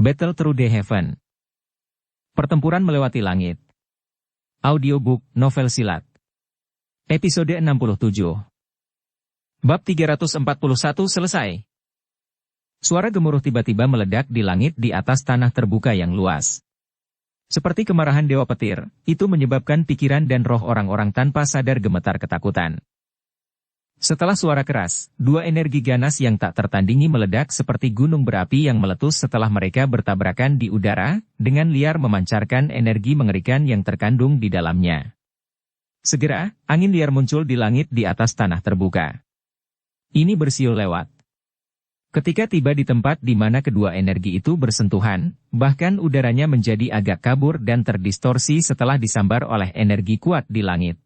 Battle Through the Heaven. Pertempuran melewati langit. Audiobook, novel silat. Episode 67. Bab 341 selesai. Suara gemuruh tiba-tiba meledak di langit di atas tanah terbuka yang luas. Seperti kemarahan dewa petir, itu menyebabkan pikiran dan roh orang-orang tanpa sadar gemetar ketakutan. Setelah suara keras, dua energi ganas yang tak tertandingi meledak seperti gunung berapi yang meletus setelah mereka bertabrakan di udara, dengan liar memancarkan energi mengerikan yang terkandung di dalamnya. Segera, angin liar muncul di langit di atas tanah terbuka. Ini bersiul lewat. Ketika tiba di tempat di mana kedua energi itu bersentuhan, bahkan udaranya menjadi agak kabur dan terdistorsi setelah disambar oleh energi kuat di langit.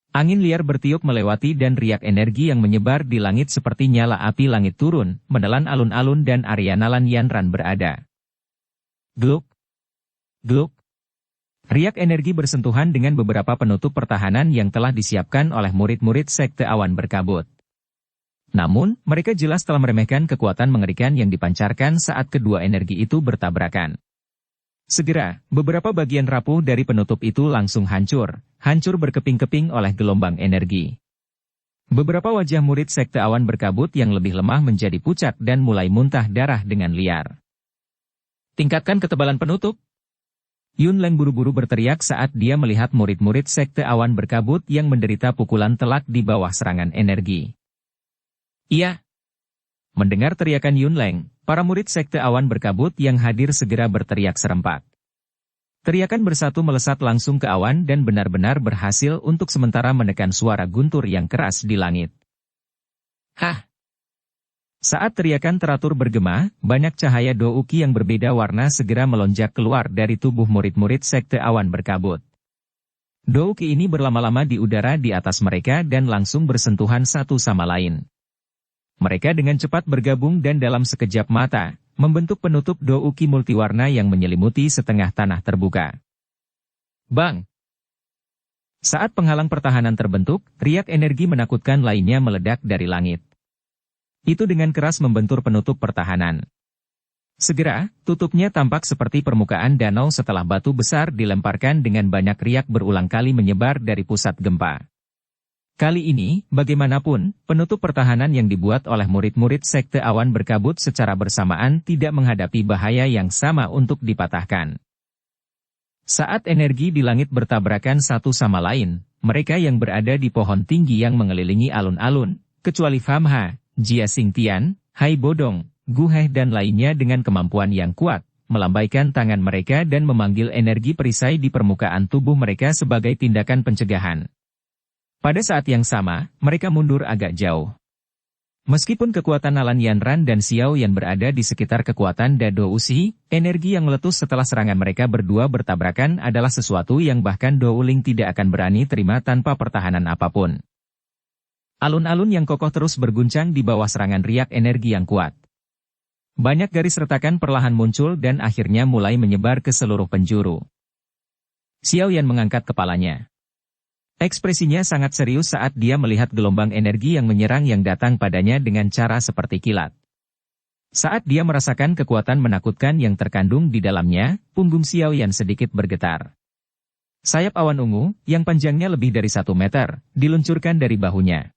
Angin liar bertiup melewati dan riak energi yang menyebar di langit seperti nyala api langit turun, menelan alun-alun dan area Nalan Yanran berada. Gluk! Gluk! Riak energi bersentuhan dengan beberapa penutup pertahanan yang telah disiapkan oleh murid-murid Sekte Awan Berkabut. Namun, mereka jelas telah meremehkan kekuatan mengerikan yang dipancarkan saat kedua energi itu bertabrakan. Segera, beberapa bagian rapuh dari penutup itu langsung hancur berkeping-keping oleh gelombang energi. Beberapa wajah murid Sekte Awan Berkabut yang lebih lemah menjadi pucat dan mulai muntah darah dengan liar. Tingkatkan ketebalan penutup. Yun Leng buru-buru berteriak saat dia melihat murid-murid Sekte Awan Berkabut yang menderita pukulan telak di bawah serangan energi. Iya. Mendengar teriakan Yun Leng, para murid Sekte Awan Berkabut yang hadir segera berteriak serempak. Teriakan bersatu melesat langsung ke awan dan benar-benar berhasil untuk sementara menekan suara guntur yang keras di langit. Hah! Saat teriakan teratur bergema, banyak cahaya douki yang berbeda warna segera melonjak keluar dari tubuh murid-murid Sekte Awan Berkabut. Douki ini berlama-lama di udara di atas mereka dan langsung bersentuhan satu sama lain. Mereka dengan cepat bergabung dan dalam sekejap mata, membentuk penutup douki multiwarna yang menyelimuti setengah tanah terbuka. Bang! Saat penghalang pertahanan terbentuk, riak energi menakutkan lainnya meledak dari langit. Itu dengan keras membentur penutup pertahanan. Segera, tutupnya tampak seperti permukaan danau setelah batu besar dilemparkan dengan banyak riak berulang kali menyebar dari pusat gempa. Kali ini, bagaimanapun, penutup pertahanan yang dibuat oleh murid-murid Sekte Awan Berkabut secara bersamaan tidak menghadapi bahaya yang sama untuk dipatahkan. Saat energi di langit bertabrakan satu sama lain, mereka yang berada di pohon tinggi yang mengelilingi alun-alun, kecuali Famha, Jia Xingtian, Hai Bodong, Gu He dan lainnya dengan kemampuan yang kuat, melambaikan tangan mereka dan memanggil energi perisai di permukaan tubuh mereka sebagai tindakan pencegahan. Pada saat yang sama, mereka mundur agak jauh. Meskipun kekuatan Nalan Yanran dan Xiao Yan berada di sekitar kekuatan Dado Usi, energi yang meletus setelah serangan mereka berdua bertabrakan adalah sesuatu yang bahkan Dou Ling tidak akan berani terima tanpa pertahanan apapun. Alun-alun yang kokoh terus berguncang di bawah serangan riak energi yang kuat. Banyak garis retakan perlahan muncul dan akhirnya mulai menyebar ke seluruh penjuru. Xiao Yan mengangkat kepalanya. Ekspresinya sangat serius saat dia melihat gelombang energi yang menyerang yang datang padanya dengan cara seperti kilat. Saat dia merasakan kekuatan menakutkan yang terkandung di dalamnya, punggung Xiao Yan sedikit bergetar. Sayap awan ungu, yang panjangnya lebih dari 1 meter, diluncurkan dari bahunya.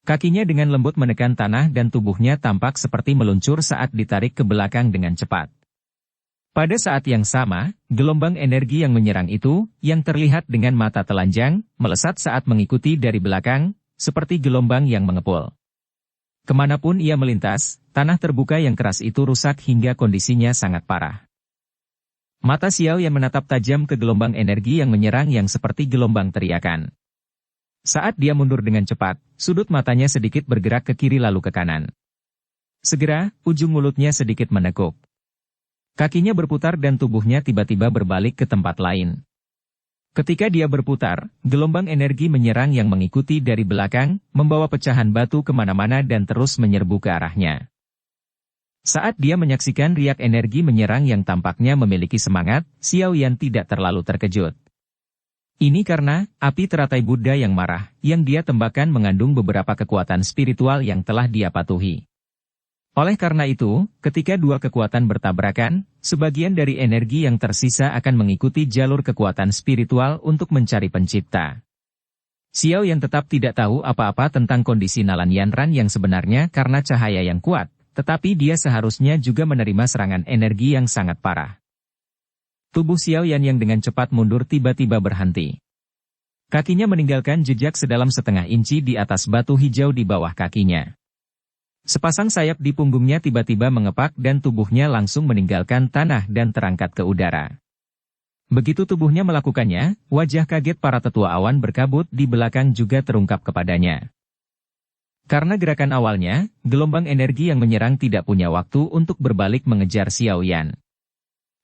Kakinya dengan lembut menekan tanah dan tubuhnya tampak seperti meluncur saat ditarik ke belakang dengan cepat. Pada saat yang sama, gelombang energi yang menyerang itu, yang terlihat dengan mata telanjang, melesat saat mengikuti dari belakang, seperti gelombang yang mengepul. Kemanapun ia melintas, tanah terbuka yang keras itu rusak hingga kondisinya sangat parah. Mata Xiao yang menatap tajam ke gelombang energi yang menyerang yang seperti gelombang teriakan. Saat dia mundur dengan cepat, sudut matanya sedikit bergerak ke kiri lalu ke kanan. Segera, ujung mulutnya sedikit menekuk. Kakinya berputar dan tubuhnya tiba-tiba berbalik ke tempat lain. Ketika dia berputar, gelombang energi menyerang yang mengikuti dari belakang, membawa pecahan batu kemana-mana dan terus menyerbu ke arahnya. Saat dia menyaksikan riak energi menyerang yang tampaknya memiliki semangat, Xiao Yan tidak terlalu terkejut. Ini karena, api teratai Buddha yang marah, yang dia tembakkan mengandung beberapa kekuatan spiritual yang telah dia patuhi. Oleh karena itu, ketika dua kekuatan bertabrakan, sebagian dari energi yang tersisa akan mengikuti jalur kekuatan spiritual untuk mencari pencipta. Xiao Yan tetap tidak tahu apa-apa tentang kondisi Nalan Yanran yang sebenarnya karena cahaya yang kuat, tetapi dia seharusnya juga menerima serangan energi yang sangat parah. Tubuh Xiao Yan yang dengan cepat mundur tiba-tiba berhenti. Kakinya meninggalkan jejak sedalam setengah inci di atas batu hijau di bawah kakinya. Sepasang sayap di punggungnya tiba-tiba mengepak dan tubuhnya langsung meninggalkan tanah dan terangkat ke udara. Begitu tubuhnya melakukannya, wajah kaget para tetua awan berkabut di belakang juga terungkap kepadanya. Karena gerakan awalnya, gelombang energi yang menyerang tidak punya waktu untuk berbalik mengejar Xiao Yan.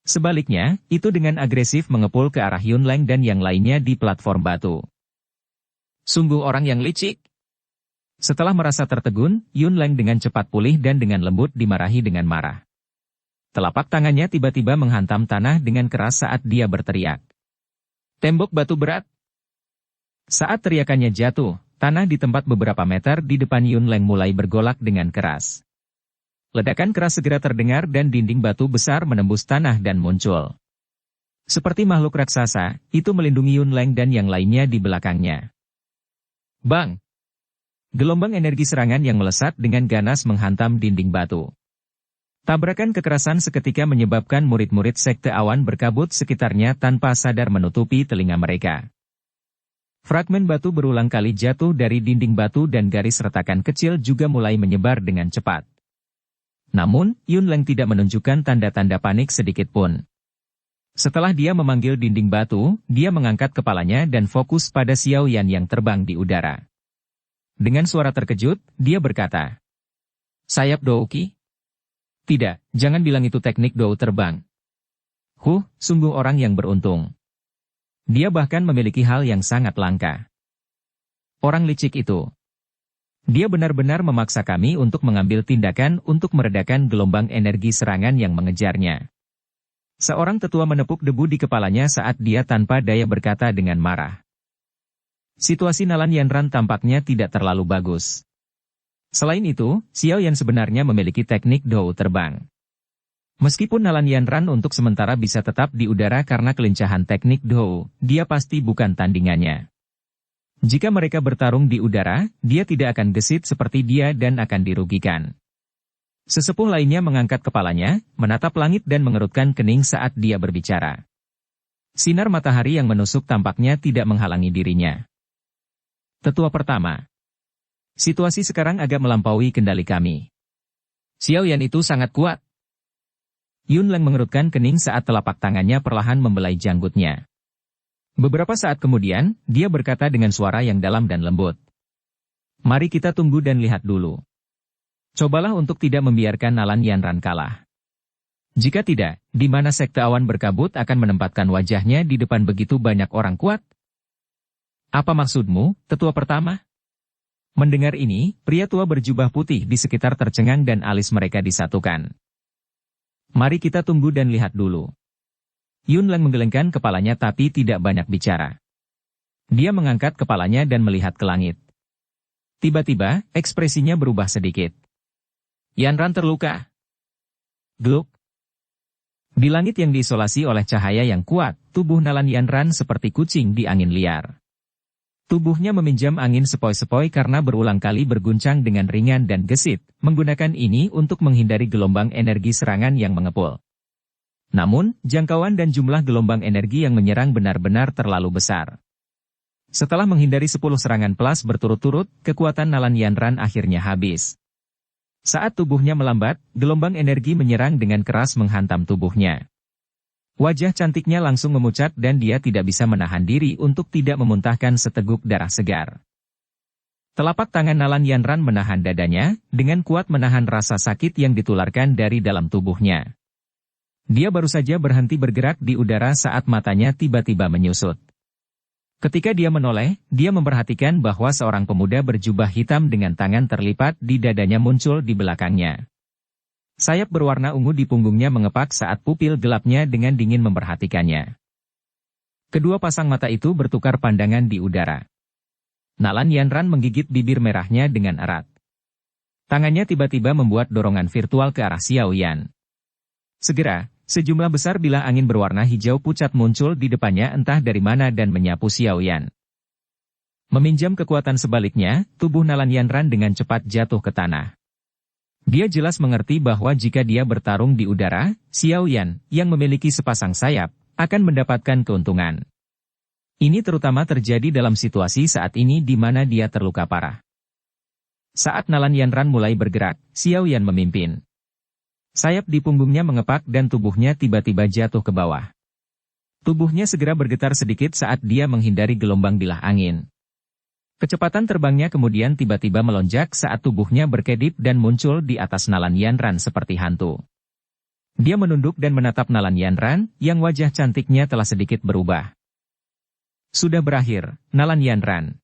Sebaliknya, itu dengan agresif mengepul ke arah Yunleng dan yang lainnya di platform batu. Sungguh orang yang licik. Setelah merasa tertegun, Yunleng dengan cepat pulih dan dengan lembut dimarahi dengan marah. Telapak tangannya tiba-tiba menghantam tanah dengan keras saat dia berteriak. Tembok batu berat. Saat teriakannya jatuh, tanah di tempat beberapa meter di depan Yunleng mulai bergolak dengan keras. Ledakan keras segera terdengar dan dinding batu besar menembus tanah dan muncul. Seperti makhluk raksasa, itu melindungi Yunleng dan yang lainnya di belakangnya. Bang! Gelombang energi serangan yang melesat dengan ganas menghantam dinding batu. Tabrakan kekerasan seketika menyebabkan murid-murid sekte awan berkabut sekitarnya tanpa sadar menutupi telinga mereka. Fragmen batu berulang kali jatuh dari dinding batu dan garis retakan kecil juga mulai menyebar dengan cepat. Namun, Yunleng tidak menunjukkan tanda-tanda panik sedikit pun. Setelah dia memanggil dinding batu, dia mengangkat kepalanya dan fokus pada Xiao Yan yang terbang di udara. Dengan suara terkejut, dia berkata, "Sayap Douki?" "Tidak, jangan bilang itu teknik Dou terbang." Sungguh orang yang beruntung. Dia bahkan memiliki hal yang sangat langka. Orang licik itu. Dia benar-benar memaksa kami untuk mengambil tindakan untuk meredakan gelombang energi serangan yang mengejarnya. Seorang tetua menepuk debu di kepalanya saat dia tanpa daya berkata dengan marah. Situasi Nalan Yanran tampaknya tidak terlalu bagus. Selain itu, Xiao Yan sebenarnya memiliki teknik Dou terbang. Meskipun Nalan Yanran untuk sementara bisa tetap di udara karena kelincahan teknik Dou, dia pasti bukan tandingannya. Jika mereka bertarung di udara, dia tidak akan gesit seperti dia dan akan dirugikan. Sesepuh lainnya mengangkat kepalanya, menatap langit dan mengerutkan kening saat dia berbicara. Sinar matahari yang menusuk tampaknya tidak menghalangi dirinya. Tetua pertama. Situasi sekarang agak melampaui kendali kami. Xiao Yan itu sangat kuat. Yunleng mengerutkan kening saat telapak tangannya perlahan membelai janggutnya. Beberapa saat kemudian, dia berkata dengan suara yang dalam dan lembut. Mari kita tunggu dan lihat dulu. Cobalah untuk tidak membiarkan Nalan Yanran kalah. Jika tidak, di mana sekte awan berkabut akan menempatkan wajahnya di depan begitu banyak orang kuat? Apa maksudmu, tetua pertama? Mendengar ini, pria tua berjubah putih di sekitar tercengang dan alis mereka disatukan. Mari kita tunggu dan lihat dulu. Yunleng menggelengkan kepalanya tapi tidak banyak bicara. Dia mengangkat kepalanya dan melihat ke langit. Tiba-tiba, ekspresinya berubah sedikit. Yanran terluka. Gluk. Di langit yang diisolasi oleh cahaya yang kuat, tubuh Nalan Yanran seperti kucing di angin liar. Tubuhnya meminjam angin sepoi-sepoi karena berulang kali berguncang dengan ringan dan gesit, menggunakan ini untuk menghindari gelombang energi serangan yang mengepul. Namun, jangkauan dan jumlah gelombang energi yang menyerang benar-benar terlalu besar. Setelah menghindari 10 serangan pelas berturut-turut, kekuatan Nalan Yanran akhirnya habis. Saat tubuhnya melambat, gelombang energi menyerang dengan keras menghantam tubuhnya. Wajah cantiknya langsung memucat dan dia tidak bisa menahan diri untuk tidak memuntahkan seteguk darah segar. Telapak tangan Nalan Yanran menahan dadanya, dengan kuat menahan rasa sakit yang ditularkan dari dalam tubuhnya. Dia baru saja berhenti bergerak di udara saat matanya tiba-tiba menyusut. Ketika dia menoleh, dia memperhatikan bahwa seorang pemuda berjubah hitam dengan tangan terlipat di dadanya muncul di belakangnya. Sayap berwarna ungu di punggungnya mengepak saat pupil gelapnya dengan dingin memperhatikannya. Kedua pasang mata itu bertukar pandangan di udara. Nalan Yanran menggigit bibir merahnya dengan erat. Tangannya tiba-tiba membuat dorongan virtual ke arah Xiao Yan. Segera, sejumlah besar bilah angin berwarna hijau pucat muncul di depannya entah dari mana dan menyapu Xiao Yan. Meminjam kekuatan sebaliknya, tubuh Nalan Yanran dengan cepat jatuh ke tanah. Dia jelas mengerti bahwa jika dia bertarung di udara, Xiao Yan, yang memiliki sepasang sayap, akan mendapatkan keuntungan. Ini terutama terjadi dalam situasi saat ini di mana dia terluka parah. Saat Nalan Yanran mulai bergerak, Xiao Yan memimpin. Sayap di punggungnya mengepak dan tubuhnya tiba-tiba jatuh ke bawah. Tubuhnya segera bergetar sedikit saat dia menghindari gelombang bilah angin. Kecepatan terbangnya kemudian tiba-tiba melonjak saat tubuhnya berkedip dan muncul di atas Nalan Yanran seperti hantu. Dia menunduk dan menatap Nalan Yanran, yang wajah cantiknya telah sedikit berubah. Sudah berakhir, Nalan Yanran.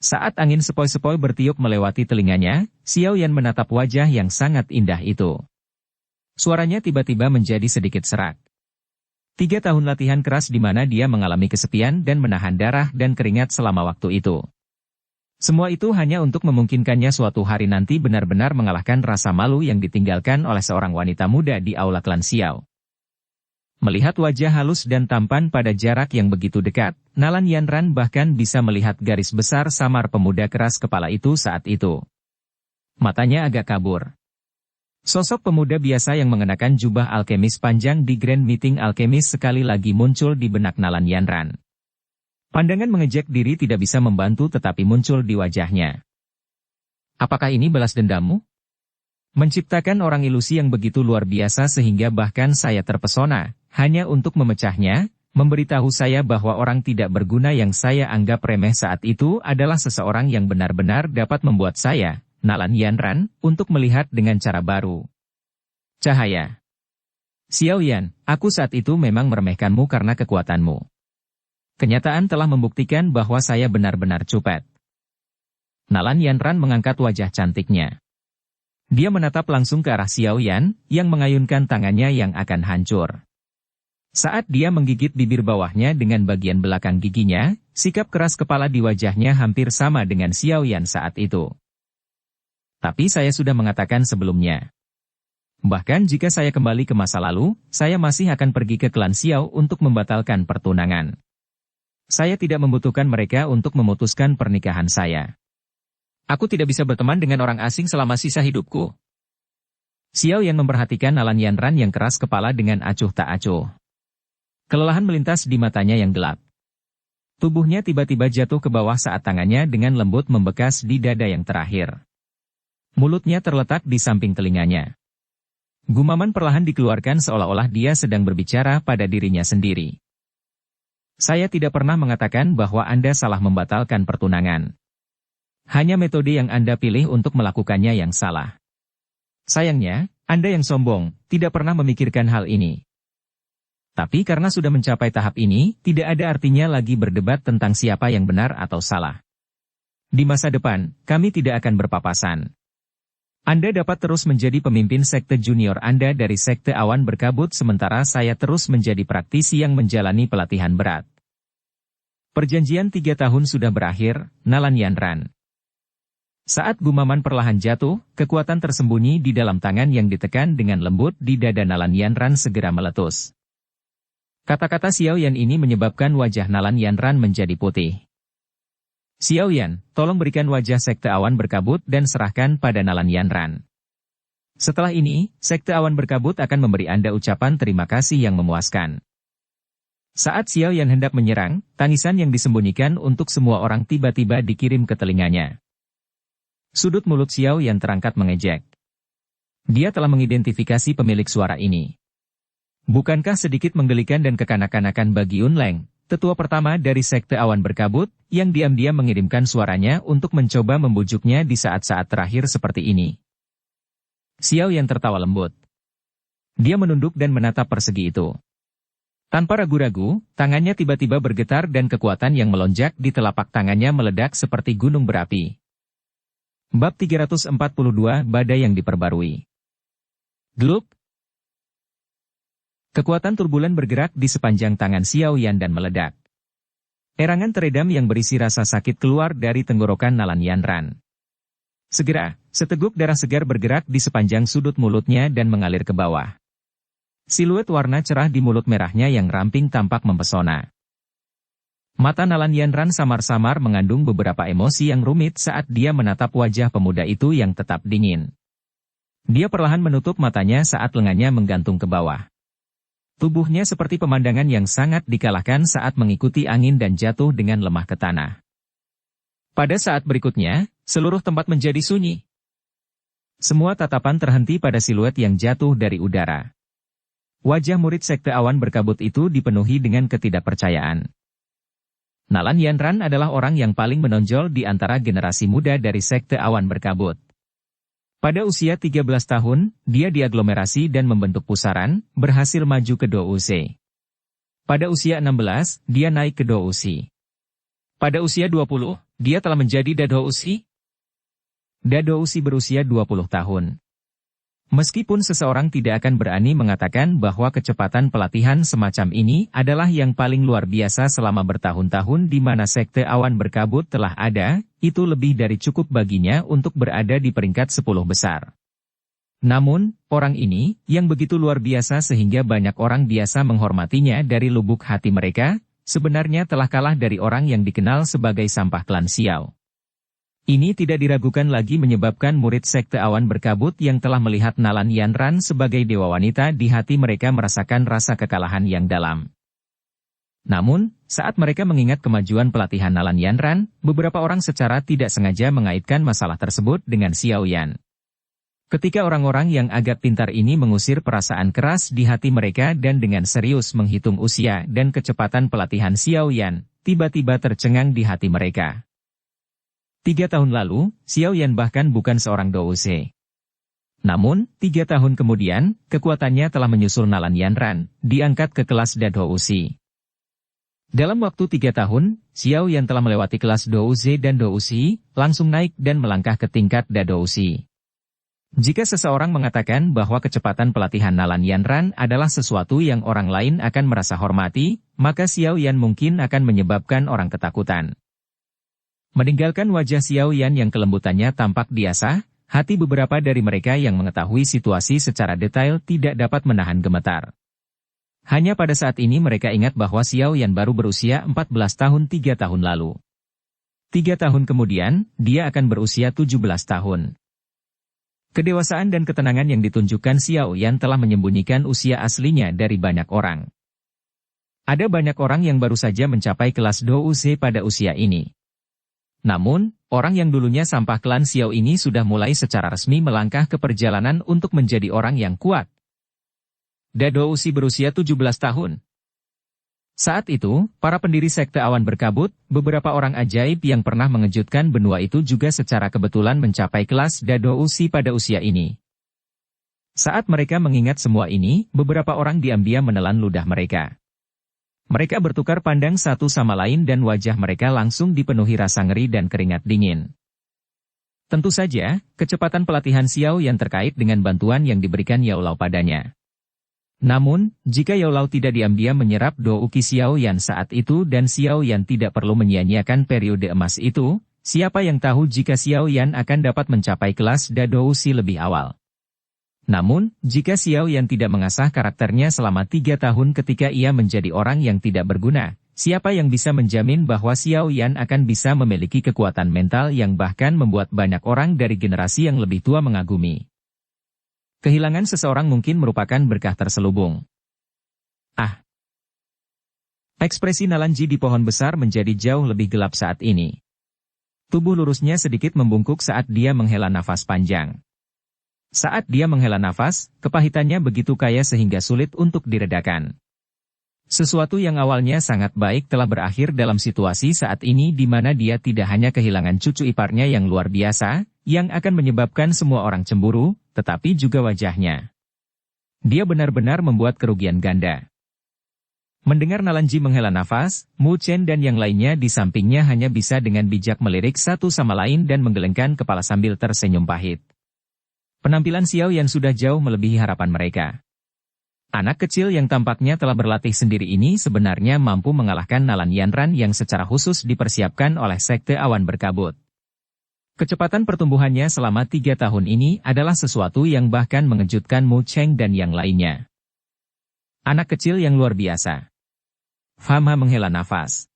Saat angin sepoi-sepoi bertiup melewati telinganya, Xiao Yan menatap wajah yang sangat indah itu. Suaranya tiba-tiba menjadi sedikit serak. 3 tahun latihan keras di mana dia mengalami kesepian dan menahan darah dan keringat selama waktu itu. Semua itu hanya untuk memungkinkannya suatu hari nanti benar-benar mengalahkan rasa malu yang ditinggalkan oleh seorang wanita muda di aula klan Xiao. Melihat wajah halus dan tampan pada jarak yang begitu dekat, Nalan Yanran bahkan bisa melihat garis besar samar pemuda keras kepala itu saat itu. Matanya agak kabur. Sosok pemuda biasa yang mengenakan jubah alkemis panjang di Grand Meeting Alkemis sekali lagi muncul di benak Nalan Yanran. Pandangan mengejek diri tidak bisa membantu tetapi muncul di wajahnya. Apakah ini balas dendammu? Menciptakan orang ilusi yang begitu luar biasa sehingga bahkan saya terpesona, hanya untuk memecahnya, memberitahu saya bahwa orang tidak berguna yang saya anggap remeh saat itu adalah seseorang yang benar-benar dapat membuat saya, Nalan Yanran, untuk melihat dengan cara baru. Cahaya. Xiao Yan, aku saat itu memang meremehkanmu karena kekuatanmu. Kenyataan telah membuktikan bahwa saya benar-benar cupet. Nalan Yanran mengangkat wajah cantiknya. Dia menatap langsung ke arah Xiao Yan, yang mengayunkan tangannya yang akan hancur. Saat dia menggigit bibir bawahnya dengan bagian belakang giginya, sikap keras kepala di wajahnya hampir sama dengan Xiao Yan saat itu. Tapi saya sudah mengatakan sebelumnya. Bahkan jika saya kembali ke masa lalu, saya masih akan pergi ke klan Xiao untuk membatalkan pertunangan. Saya tidak membutuhkan mereka untuk memutuskan pernikahan saya. Aku tidak bisa berteman dengan orang asing selama sisa hidupku. Xiao Yan memperhatikan Nalan Yanran yang keras kepala dengan acuh tak acuh. Kelelahan melintas di matanya yang gelap. Tubuhnya tiba-tiba jatuh ke bawah saat tangannya dengan lembut membekas di dada yang terakhir. Mulutnya terletak di samping telinganya. Gumaman perlahan dikeluarkan seolah-olah dia sedang berbicara pada dirinya sendiri. Saya tidak pernah mengatakan bahwa Anda salah membatalkan pertunangan. Hanya metode yang Anda pilih untuk melakukannya yang salah. Sayangnya, Anda yang sombong, tidak pernah memikirkan hal ini. Tapi karena sudah mencapai tahap ini, tidak ada artinya lagi berdebat tentang siapa yang benar atau salah. Di masa depan, kami tidak akan berpapasan. Anda dapat terus menjadi pemimpin sekte junior Anda dari sekte awan berkabut sementara saya terus menjadi praktisi yang menjalani pelatihan berat. Perjanjian 3 tahun sudah berakhir, Nalan Yanran. Saat gumaman perlahan jatuh, kekuatan tersembunyi di dalam tangan yang ditekan dengan lembut di dada Nalan Yanran segera meletus. Kata-kata Xiao Yan ini menyebabkan wajah Nalan Yanran menjadi putih. Xiao Yan, tolong berikan wajah sekte awan berkabut dan serahkan pada Nalan Yanran. Setelah ini, sekte awan berkabut akan memberi Anda ucapan terima kasih yang memuaskan. Saat Xiao Yan hendak menyerang, tangisan yang disembunyikan untuk semua orang tiba-tiba dikirim ke telinganya. Sudut mulut Xiao Yan terangkat mengejek. Dia telah mengidentifikasi pemilik suara ini. Bukankah sedikit menggelikan dan kekanak-kanakan bagi Yun Leng, tetua pertama dari sekte awan berkabut, yang diam-diam mengirimkan suaranya untuk mencoba membujuknya di saat-saat terakhir seperti ini. Xiao Yan tertawa lembut. Dia menunduk dan menatap persegi itu. Tanpa ragu-ragu, tangannya tiba-tiba bergetar dan kekuatan yang melonjak di telapak tangannya meledak seperti gunung berapi. Bab 342 Badai yang diperbarui. Gluk. Kekuatan turbulen bergerak di sepanjang tangan Xiao Yan dan meledak. Erangan teredam yang berisi rasa sakit keluar dari tenggorokan Nalan Yanran. Segera, seteguk darah segar bergerak di sepanjang sudut mulutnya dan mengalir ke bawah. Siluet warna cerah di mulut merahnya yang ramping tampak mempesona. Mata Nalan Yanran samar-samar mengandung beberapa emosi yang rumit saat dia menatap wajah pemuda itu yang tetap dingin. Dia perlahan menutup matanya saat lengannya menggantung ke bawah. Tubuhnya seperti pemandangan yang sangat dikalahkan saat mengikuti angin dan jatuh dengan lemah ke tanah. Pada saat berikutnya, seluruh tempat menjadi sunyi. Semua tatapan terhenti pada siluet yang jatuh dari udara. Wajah murid sekte awan berkabut itu dipenuhi dengan ketidakpercayaan. Nalan Yanran adalah orang yang paling menonjol di antara generasi muda dari sekte awan berkabut. Pada usia 13 tahun, dia diaglomerasi dan membentuk pusaran, berhasil maju ke DOUC. Pada usia 16, dia naik ke DOUC. Pada usia 20, dia telah menjadi DADOUC. DADOUC berusia 20 tahun. Meskipun seseorang tidak akan berani mengatakan bahwa kecepatan pelatihan semacam ini adalah yang paling luar biasa selama bertahun-tahun di mana sekte awan berkabut telah ada, itu lebih dari cukup baginya untuk berada di peringkat 10 besar. Namun, orang ini, yang begitu luar biasa sehingga banyak orang biasa menghormatinya dari lubuk hati mereka, sebenarnya telah kalah dari orang yang dikenal sebagai sampah klan Xiao. Ini tidak diragukan lagi menyebabkan murid sekte awan berkabut yang telah melihat Nalan Yanran sebagai dewa wanita di hati mereka merasakan rasa kekalahan yang dalam. Namun, saat mereka mengingat kemajuan pelatihan Nalan Yanran, beberapa orang secara tidak sengaja mengaitkan masalah tersebut dengan Xiao Yan. Ketika orang-orang yang agak pintar ini mengusir perasaan keras di hati mereka dan dengan serius menghitung usia dan kecepatan pelatihan Xiao Yan, tiba-tiba tercengang di hati mereka. 3 tahun lalu, Xiao Yan bahkan bukan seorang DOUC. Namun, 3 tahun kemudian, kekuatannya telah menyusul Nalan Yanran, diangkat ke kelas DADOUC. Dalam waktu 3 tahun, Xiao Yan telah melewati kelas DOUC dan DOUC, langsung naik dan melangkah ke tingkat DADOUC. Jika seseorang mengatakan bahwa kecepatan pelatihan Nalan Yanran adalah sesuatu yang orang lain akan merasa hormati, maka Xiao Yan mungkin akan menyebabkan orang ketakutan. Meninggalkan wajah Xiao Yan yang kelembutannya tampak biasa, hati beberapa dari mereka yang mengetahui situasi secara detail tidak dapat menahan gemetar. Hanya pada saat ini mereka ingat bahwa Xiao Yan baru berusia 14 tahun 3 tahun lalu. 3 tahun kemudian, dia akan berusia 17 tahun. Kedewasaan dan ketenangan yang ditunjukkan Xiao Yan telah menyembunyikan usia aslinya dari banyak orang. Ada banyak orang yang baru saja mencapai kelas DOUC pada usia ini. Namun, orang yang dulunya sampah klan Xiao ini sudah mulai secara resmi melangkah ke perjalanan untuk menjadi orang yang kuat. DADOUC berusia 17 tahun. Saat itu, para pendiri sekte awan berkabut, beberapa orang ajaib yang pernah mengejutkan benua itu juga secara kebetulan mencapai kelas DADOUC pada usia ini. Saat mereka mengingat semua ini, beberapa orang diam-diam menelan ludah mereka. Mereka bertukar pandang satu sama lain dan wajah mereka langsung dipenuhi rasa ngeri dan keringat dingin. Tentu saja, kecepatan pelatihan Xiao yang terkait dengan bantuan yang diberikan Yao Lao padanya. Namun, jika Yao Lao tidak diam-diam menyerap Douki Xiao Yan saat itu dan Xiao Yan tidak perlu menyia-nyiakan periode emas itu, siapa yang tahu jika Xiao Yan akan dapat mencapai kelas DADOUC lebih awal. Namun, jika Xiao Yan tidak mengasah karakternya selama 3 tahun ketika ia menjadi orang yang tidak berguna, siapa yang bisa menjamin bahwa Xiao Yan akan bisa memiliki kekuatan mental yang bahkan membuat banyak orang dari generasi yang lebih tua mengagumi. Kehilangan seseorang mungkin merupakan berkah terselubung. Ah! Ekspresi Nalanji di pohon besar menjadi jauh lebih gelap saat ini. Tubuh lurusnya sedikit membungkuk saat dia menghela nafas panjang. Saat dia menghela nafas, kepahitannya begitu kaya sehingga sulit untuk diredakan. Sesuatu yang awalnya sangat baik telah berakhir dalam situasi saat ini di mana dia tidak hanya kehilangan cucu iparnya yang luar biasa, yang akan menyebabkan semua orang cemburu, tetapi juga wajahnya. Dia benar-benar membuat kerugian ganda. Mendengar Nalanji menghela nafas, Mu Chen dan yang lainnya di sampingnya hanya bisa dengan bijak melirik satu sama lain dan menggelengkan kepala sambil tersenyum pahit. Penampilan Xiao Yan sudah jauh melebihi harapan mereka. Anak kecil yang tampaknya telah berlatih sendiri ini sebenarnya mampu mengalahkan Nalan Yanran yang secara khusus dipersiapkan oleh sekte awan berkabut. Kecepatan pertumbuhannya selama 3 tahun ini adalah sesuatu yang bahkan mengejutkan Mu Cheng dan yang lainnya. Anak kecil yang luar biasa. Fama menghela nafas.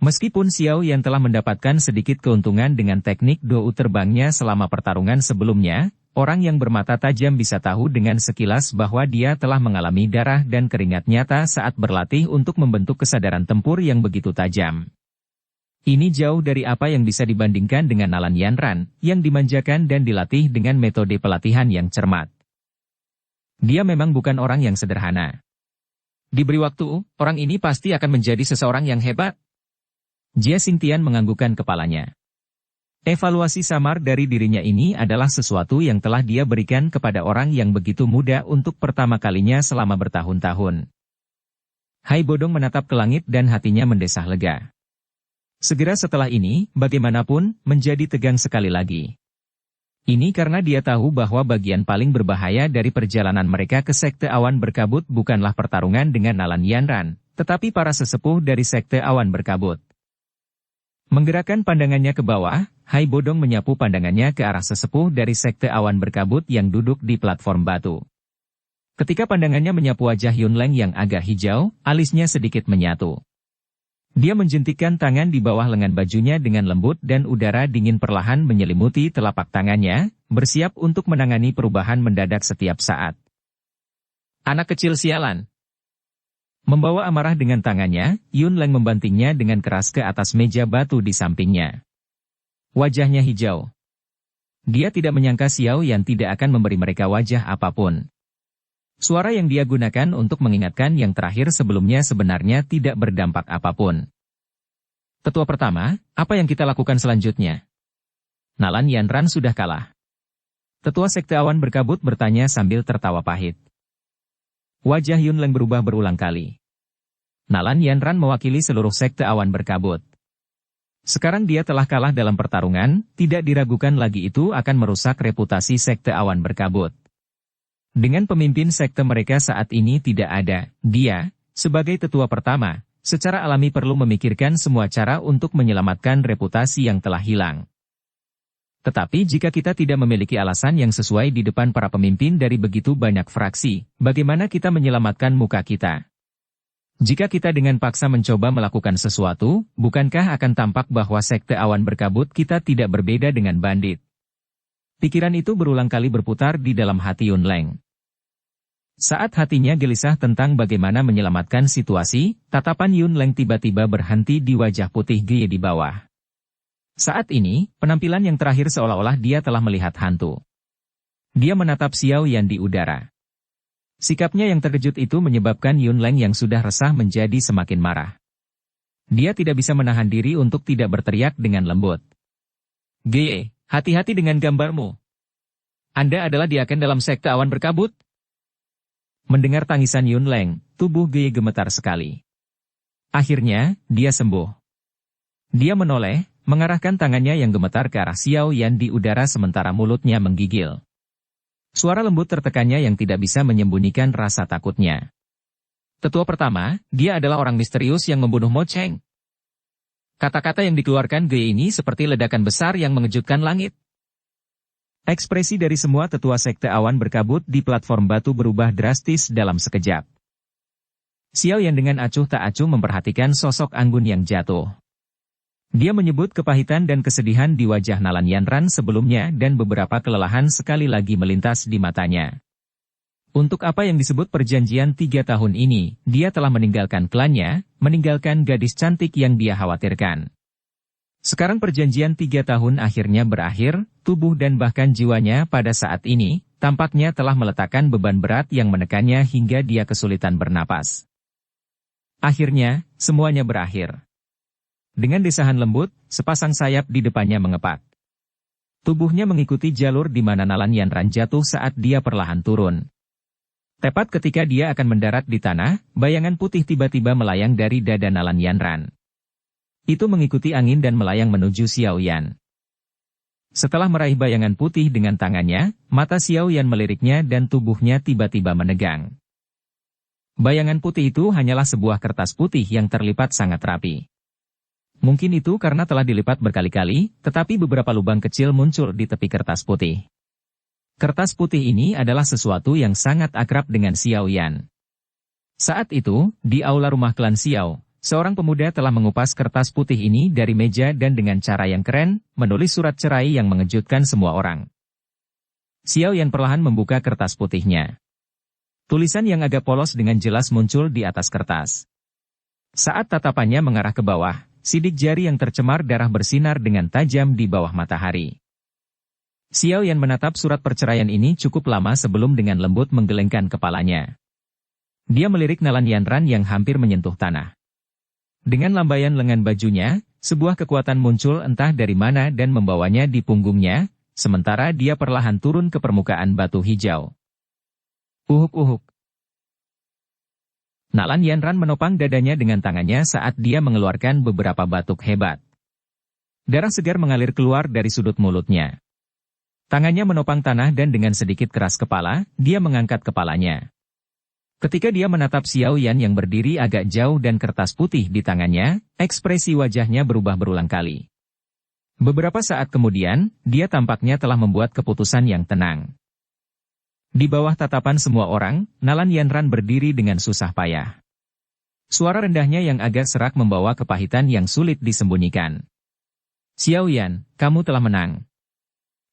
Meskipun Xiao Yan telah mendapatkan sedikit keuntungan dengan teknik dou terbangnya selama pertarungan sebelumnya, orang yang bermata tajam bisa tahu dengan sekilas bahwa dia telah mengalami darah dan keringat nyata saat berlatih untuk membentuk kesadaran tempur yang begitu tajam. Ini jauh dari apa yang bisa dibandingkan dengan Nalan Yanran, yang dimanjakan dan dilatih dengan metode pelatihan yang cermat. Dia memang bukan orang yang sederhana. Diberi waktu, orang ini pasti akan menjadi seseorang yang hebat. Jia Xingtian menganggukkan kepalanya. Evaluasi samar dari dirinya ini adalah sesuatu yang telah dia berikan kepada orang yang begitu muda untuk pertama kalinya selama bertahun-tahun. Hai Bodong menatap ke langit dan hatinya mendesah lega. Segera setelah ini, bagaimanapun, menjadi tegang sekali lagi. Ini karena dia tahu bahwa bagian paling berbahaya dari perjalanan mereka ke Sekte Awan Berkabut bukanlah pertarungan dengan Nalan Yanran, tetapi para sesepuh dari Sekte Awan Berkabut. Menggerakkan pandangannya ke bawah, Hai Bodong menyapu pandangannya ke arah sesepuh dari Sekte Awan Berkabut yang duduk di platform batu. Ketika pandangannya menyapu wajah Yunleng yang agak hijau, alisnya sedikit menyatu. Dia menjentikkan tangan di bawah lengan bajunya dengan lembut dan udara dingin perlahan menyelimuti telapak tangannya, bersiap untuk menangani perubahan mendadak setiap saat. Anak kecil sialan. Membawa amarah dengan tangannya, Yunleng membantingnya dengan keras ke atas meja batu di sampingnya. Wajahnya hijau. Dia tidak menyangka Xiao Yan tidak akan memberi mereka wajah apapun. Suara yang dia gunakan untuk mengingatkan yang terakhir sebelumnya sebenarnya tidak berdampak apapun. Tetua pertama, apa yang kita lakukan selanjutnya? Nalan Yanran sudah kalah. Tetua Sekte Awan Berkabut bertanya sambil tertawa pahit. Wajah Yunleng berubah berulang kali. Nalan Yanran mewakili seluruh Sekte Awan Berkabut. Sekarang dia telah kalah dalam pertarungan, tidak diragukan lagi itu akan merusak reputasi Sekte Awan Berkabut. Dengan pemimpin sekte mereka saat ini tidak ada, dia, sebagai tetua pertama, secara alami perlu memikirkan semua cara untuk menyelamatkan reputasi yang telah hilang. Tetapi jika kita tidak memiliki alasan yang sesuai di depan para pemimpin dari begitu banyak fraksi, bagaimana kita menyelamatkan muka kita? Jika kita dengan paksa mencoba melakukan sesuatu, bukankah akan tampak bahwa Sekte Awan Berkabut kita tidak berbeda dengan bandit? Pikiran itu berulang kali berputar di dalam hati Yunleng. Saat hatinya gelisah tentang bagaimana menyelamatkan situasi, tatapan Yunleng tiba-tiba berhenti di wajah putih Gye di bawah. Saat ini, penampilan yang terakhir seolah-olah dia telah melihat hantu. Dia menatap Xiao Yan di udara. Sikapnya yang terkejut itu menyebabkan Yunleng yang sudah resah menjadi semakin marah. Dia tidak bisa menahan diri untuk tidak berteriak dengan lembut. Gye, hati-hati dengan gambarmu. Anda adalah diaken dalam Sekte Awan Berkabut? Mendengar tangisan Yunleng, tubuh Gye gemetar sekali. Akhirnya, dia sembuh. Dia menoleh, mengarahkan tangannya yang gemetar ke arah Xiao Yan di udara sementara mulutnya menggigil. Suara lembut tertekannya yang tidak bisa menyembunyikan rasa takutnya. Tetua pertama, dia adalah orang misterius yang membunuh Mo Cheng. Kata-kata yang dikeluarkan Gye ini seperti ledakan besar yang mengejutkan langit. Ekspresi dari semua tetua Sekte Awan Berkabut di platform batu berubah drastis dalam sekejap. Xiao Yan dengan acuh tak acuh memperhatikan sosok anggun yang jatuh. Dia menyebut kepahitan dan kesedihan di wajah Nalan Yanran sebelumnya dan beberapa kelelahan sekali lagi melintas di matanya. Untuk apa yang disebut perjanjian 3 tahun ini, dia telah meninggalkan klannya, meninggalkan gadis cantik yang dia khawatirkan. Sekarang perjanjian 3 tahun akhirnya berakhir, tubuh dan bahkan jiwanya pada saat ini, tampaknya telah meletakkan beban berat yang menekannya hingga dia kesulitan bernapas. Akhirnya, semuanya berakhir. Dengan desahan lembut, sepasang sayap di depannya mengepak. Tubuhnya mengikuti jalur di mana Nalan Yanran jatuh saat dia perlahan turun. Tepat ketika dia akan mendarat di tanah, bayangan putih tiba-tiba melayang dari dada Nalan Yanran. Itu mengikuti angin dan melayang menuju Xiao Yan. Setelah meraih bayangan putih dengan tangannya, mata Xiao Yan meliriknya dan tubuhnya tiba-tiba menegang. Bayangan putih itu hanyalah sebuah kertas putih yang terlipat sangat rapi. Mungkin itu karena telah dilipat berkali-kali, tetapi beberapa lubang kecil muncul di tepi kertas putih. Kertas putih ini adalah sesuatu yang sangat akrab dengan Xiao Yan. Saat itu, di aula rumah klan Xiao, seorang pemuda telah mengupas kertas putih ini dari meja dan dengan cara yang keren, menulis surat cerai yang mengejutkan semua orang. Xiao Yan perlahan membuka kertas putihnya. Tulisan yang agak polos dengan jelas muncul di atas kertas. Saat tatapannya mengarah ke bawah, sidik jari yang tercemar darah bersinar dengan tajam di bawah matahari. Xiao Yan menatap surat perceraian ini cukup lama sebelum dengan lembut menggelengkan kepalanya. Dia melirik Nalan Yanran yang hampir menyentuh tanah. Dengan lambaian lengan bajunya, sebuah kekuatan muncul entah dari mana dan membawanya di punggungnya, sementara dia perlahan turun ke permukaan batu hijau. Uhuk-uhuk. Nalan Yanran menopang dadanya dengan tangannya saat dia mengeluarkan beberapa batuk hebat. Darah segar mengalir keluar dari sudut mulutnya. Tangannya menopang tanah dan dengan sedikit keras kepala, dia mengangkat kepalanya. Ketika dia menatap Xiao Yan yang berdiri agak jauh dan kertas putih di tangannya, ekspresi wajahnya berubah berulang kali. Beberapa saat kemudian, dia tampaknya telah membuat keputusan yang tenang. Di bawah tatapan semua orang, Nalan Yanran berdiri dengan susah payah. Suara rendahnya yang agak serak membawa kepahitan yang sulit disembunyikan. Xiao Yan, kamu telah menang.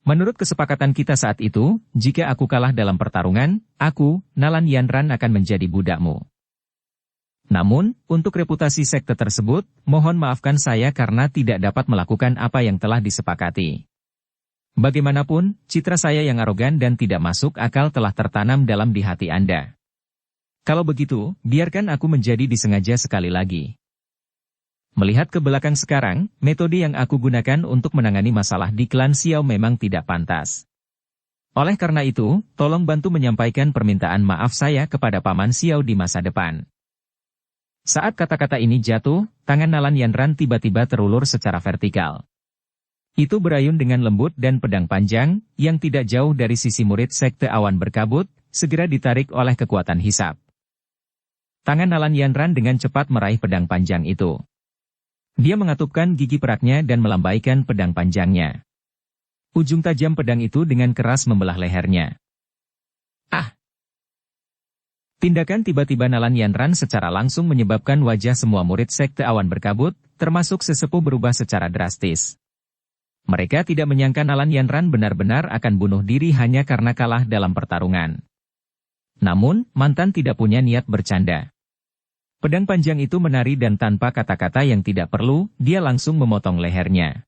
Menurut kesepakatan kita saat itu, jika aku kalah dalam pertarungan, aku, Nalan Yanran akan menjadi budakmu. Namun, untuk reputasi sekte tersebut, mohon maafkan saya karena tidak dapat melakukan apa yang telah disepakati. Bagaimanapun, citra saya yang arogan dan tidak masuk akal telah tertanam dalam di hati Anda. Kalau begitu, biarkan aku menjadi disengaja sekali lagi. Melihat ke belakang sekarang, metode yang aku gunakan untuk menangani masalah di klan Xiao memang tidak pantas. Oleh karena itu, tolong bantu menyampaikan permintaan maaf saya kepada Paman Xiao di masa depan. Saat kata-kata ini jatuh, tangan Nalan Yanran tiba-tiba terulur secara vertikal. Itu berayun dengan lembut dan pedang panjang, yang tidak jauh dari sisi murid Sekte Awan Berkabut, segera ditarik oleh kekuatan hisap. Tangan Nalan Yanran dengan cepat meraih pedang panjang itu. Dia mengatupkan gigi peraknya dan melambaikan pedang panjangnya. Ujung tajam pedang itu dengan keras membelah lehernya. Ah! Tindakan tiba-tiba Nalan Yanran secara langsung menyebabkan wajah semua murid Sekte Awan Berkabut, termasuk sesepuh berubah secara drastis. Mereka tidak menyangka Nalan Yanran benar-benar akan bunuh diri hanya karena kalah dalam pertarungan. Namun, mantan tidak punya niat bercanda. Pedang panjang itu menari dan tanpa kata-kata yang tidak perlu, dia langsung memotong lehernya.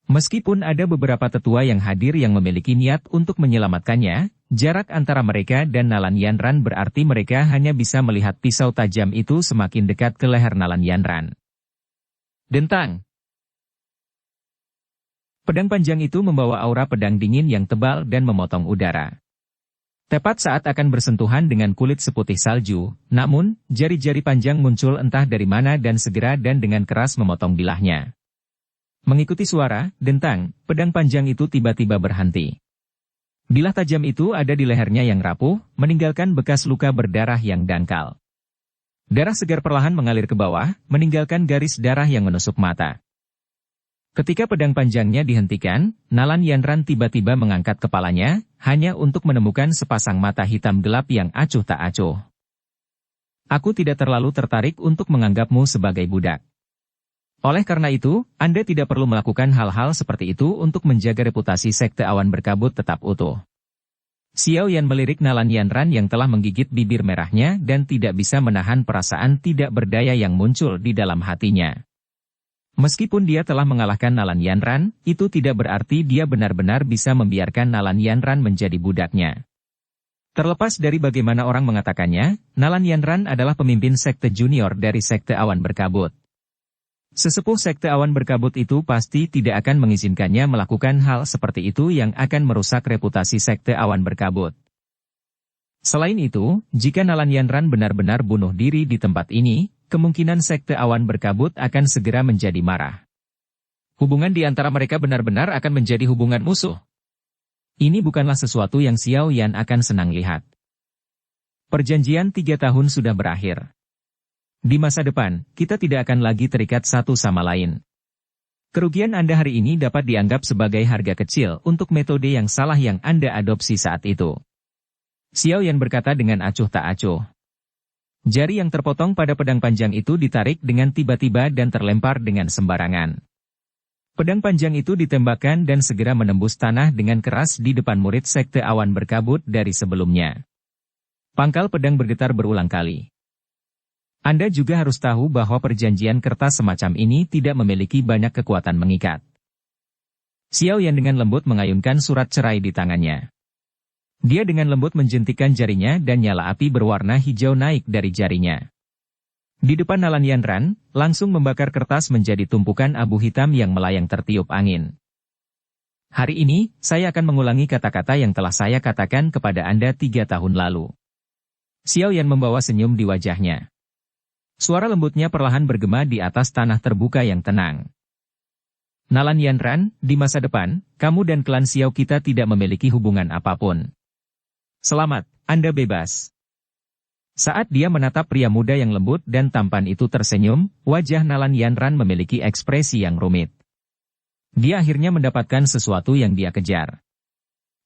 Meskipun ada beberapa tetua yang hadir yang memiliki niat untuk menyelamatkannya, jarak antara mereka dan Nalan Yanran berarti mereka hanya bisa melihat pisau tajam itu semakin dekat ke leher Nalan Yanran. Dentang! Pedang panjang itu membawa aura pedang dingin yang tebal dan memotong udara. Tepat saat akan bersentuhan dengan kulit seputih salju, namun, jari-jari panjang muncul entah dari mana dan segera dan dengan keras memotong bilahnya. Mengikuti suara, dentang, pedang panjang itu tiba-tiba berhenti. Bilah tajam itu ada di lehernya yang rapuh, meninggalkan bekas luka berdarah yang dangkal. Darah segar perlahan mengalir ke bawah, meninggalkan garis darah yang menusuk mata. Ketika pedang panjangnya dihentikan, Nalan Yanran tiba-tiba mengangkat kepalanya, hanya untuk menemukan sepasang mata hitam gelap yang acuh tak acuh. Aku tidak terlalu tertarik untuk menganggapmu sebagai budak. Oleh karena itu, Anda tidak perlu melakukan hal-hal seperti itu untuk menjaga reputasi Sekte Awan Berkabut tetap utuh. Xiao Yan melirik Nalan Yanran yang telah menggigit bibir merahnya dan tidak bisa menahan perasaan tidak berdaya yang muncul di dalam hatinya. Meskipun dia telah mengalahkan Nalan Yanran, itu tidak berarti dia benar-benar bisa membiarkan Nalan Yanran menjadi budaknya. Terlepas dari bagaimana orang mengatakannya, Nalan Yanran adalah pemimpin sekte junior dari Sekte Awan Berkabut. Sesepuh Sekte Awan Berkabut itu pasti tidak akan mengizinkannya melakukan hal seperti itu yang akan merusak reputasi Sekte Awan Berkabut. Selain itu, jika Nalan Yanran benar-benar bunuh diri di tempat ini, kemungkinan Sekte Awan Berkabut akan segera menjadi marah. Hubungan di antara mereka benar-benar akan menjadi hubungan musuh. Ini bukanlah sesuatu yang Xiao Yan akan senang lihat. Perjanjian 3 tahun sudah berakhir. Di masa depan, kita tidak akan lagi terikat satu sama lain. Kerugian Anda hari ini dapat dianggap sebagai harga kecil untuk metode yang salah yang Anda adopsi saat itu. Xiao Yan berkata dengan acuh tak acuh. Jari yang terpotong pada pedang panjang itu ditarik dengan tiba-tiba dan terlempar dengan sembarangan. Pedang panjang itu ditembakkan dan segera menembus tanah dengan keras di depan murid sekte awan berkabut dari sebelumnya. Pangkal pedang bergetar berulang kali. Anda juga harus tahu bahwa perjanjian kertas semacam ini tidak memiliki banyak kekuatan mengikat. Xiao Yan dengan lembut mengayunkan surat cerai di tangannya. Dia dengan lembut menjentikkan jarinya dan nyala api berwarna hijau naik dari jarinya. Di depan Nalan Yanran, langsung membakar kertas menjadi tumpukan abu hitam yang melayang tertiup angin. Hari ini, saya akan mengulangi kata-kata yang telah saya katakan kepada Anda 3 tahun lalu. Xiao Yan membawa senyum di wajahnya. Suara lembutnya perlahan bergema di atas tanah terbuka yang tenang. Nalan Yanran, di masa depan, kamu dan klan Xiao kita tidak memiliki hubungan apapun. Selamat, Anda bebas. Saat dia menatap pria muda yang lembut dan tampan itu tersenyum, wajah Nalan Yanran memiliki ekspresi yang rumit. Dia akhirnya mendapatkan sesuatu yang dia kejar.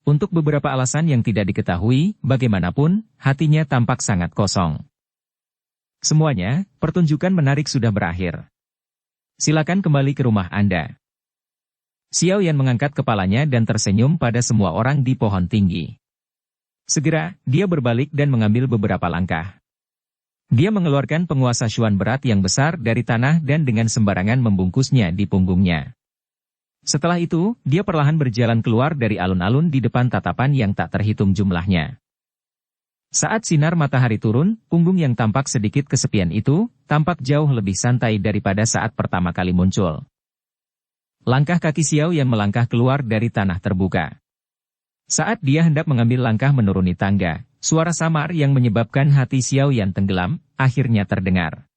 Untuk beberapa alasan yang tidak diketahui, bagaimanapun, hatinya tampak sangat kosong. Semuanya, pertunjukan menarik sudah berakhir. Silakan kembali ke rumah Anda. Xiao Yan mengangkat kepalanya dan tersenyum pada semua orang di pohon tinggi. Segera, dia berbalik dan mengambil beberapa langkah. Dia mengeluarkan penguasa Xuan berat yang besar dari tanah dan dengan sembarangan membungkusnya di punggungnya. Setelah itu, dia perlahan berjalan keluar dari alun-alun di depan tatapan yang tak terhitung jumlahnya. Saat sinar matahari turun, punggung yang tampak sedikit kesepian itu, tampak jauh lebih santai daripada saat pertama kali muncul. Langkah kaki Xiao Yan melangkah keluar dari tanah terbuka. Saat dia hendak mengambil langkah menuruni tangga, suara samar yang menyebabkan hati Xiao Yan tenggelam, akhirnya terdengar.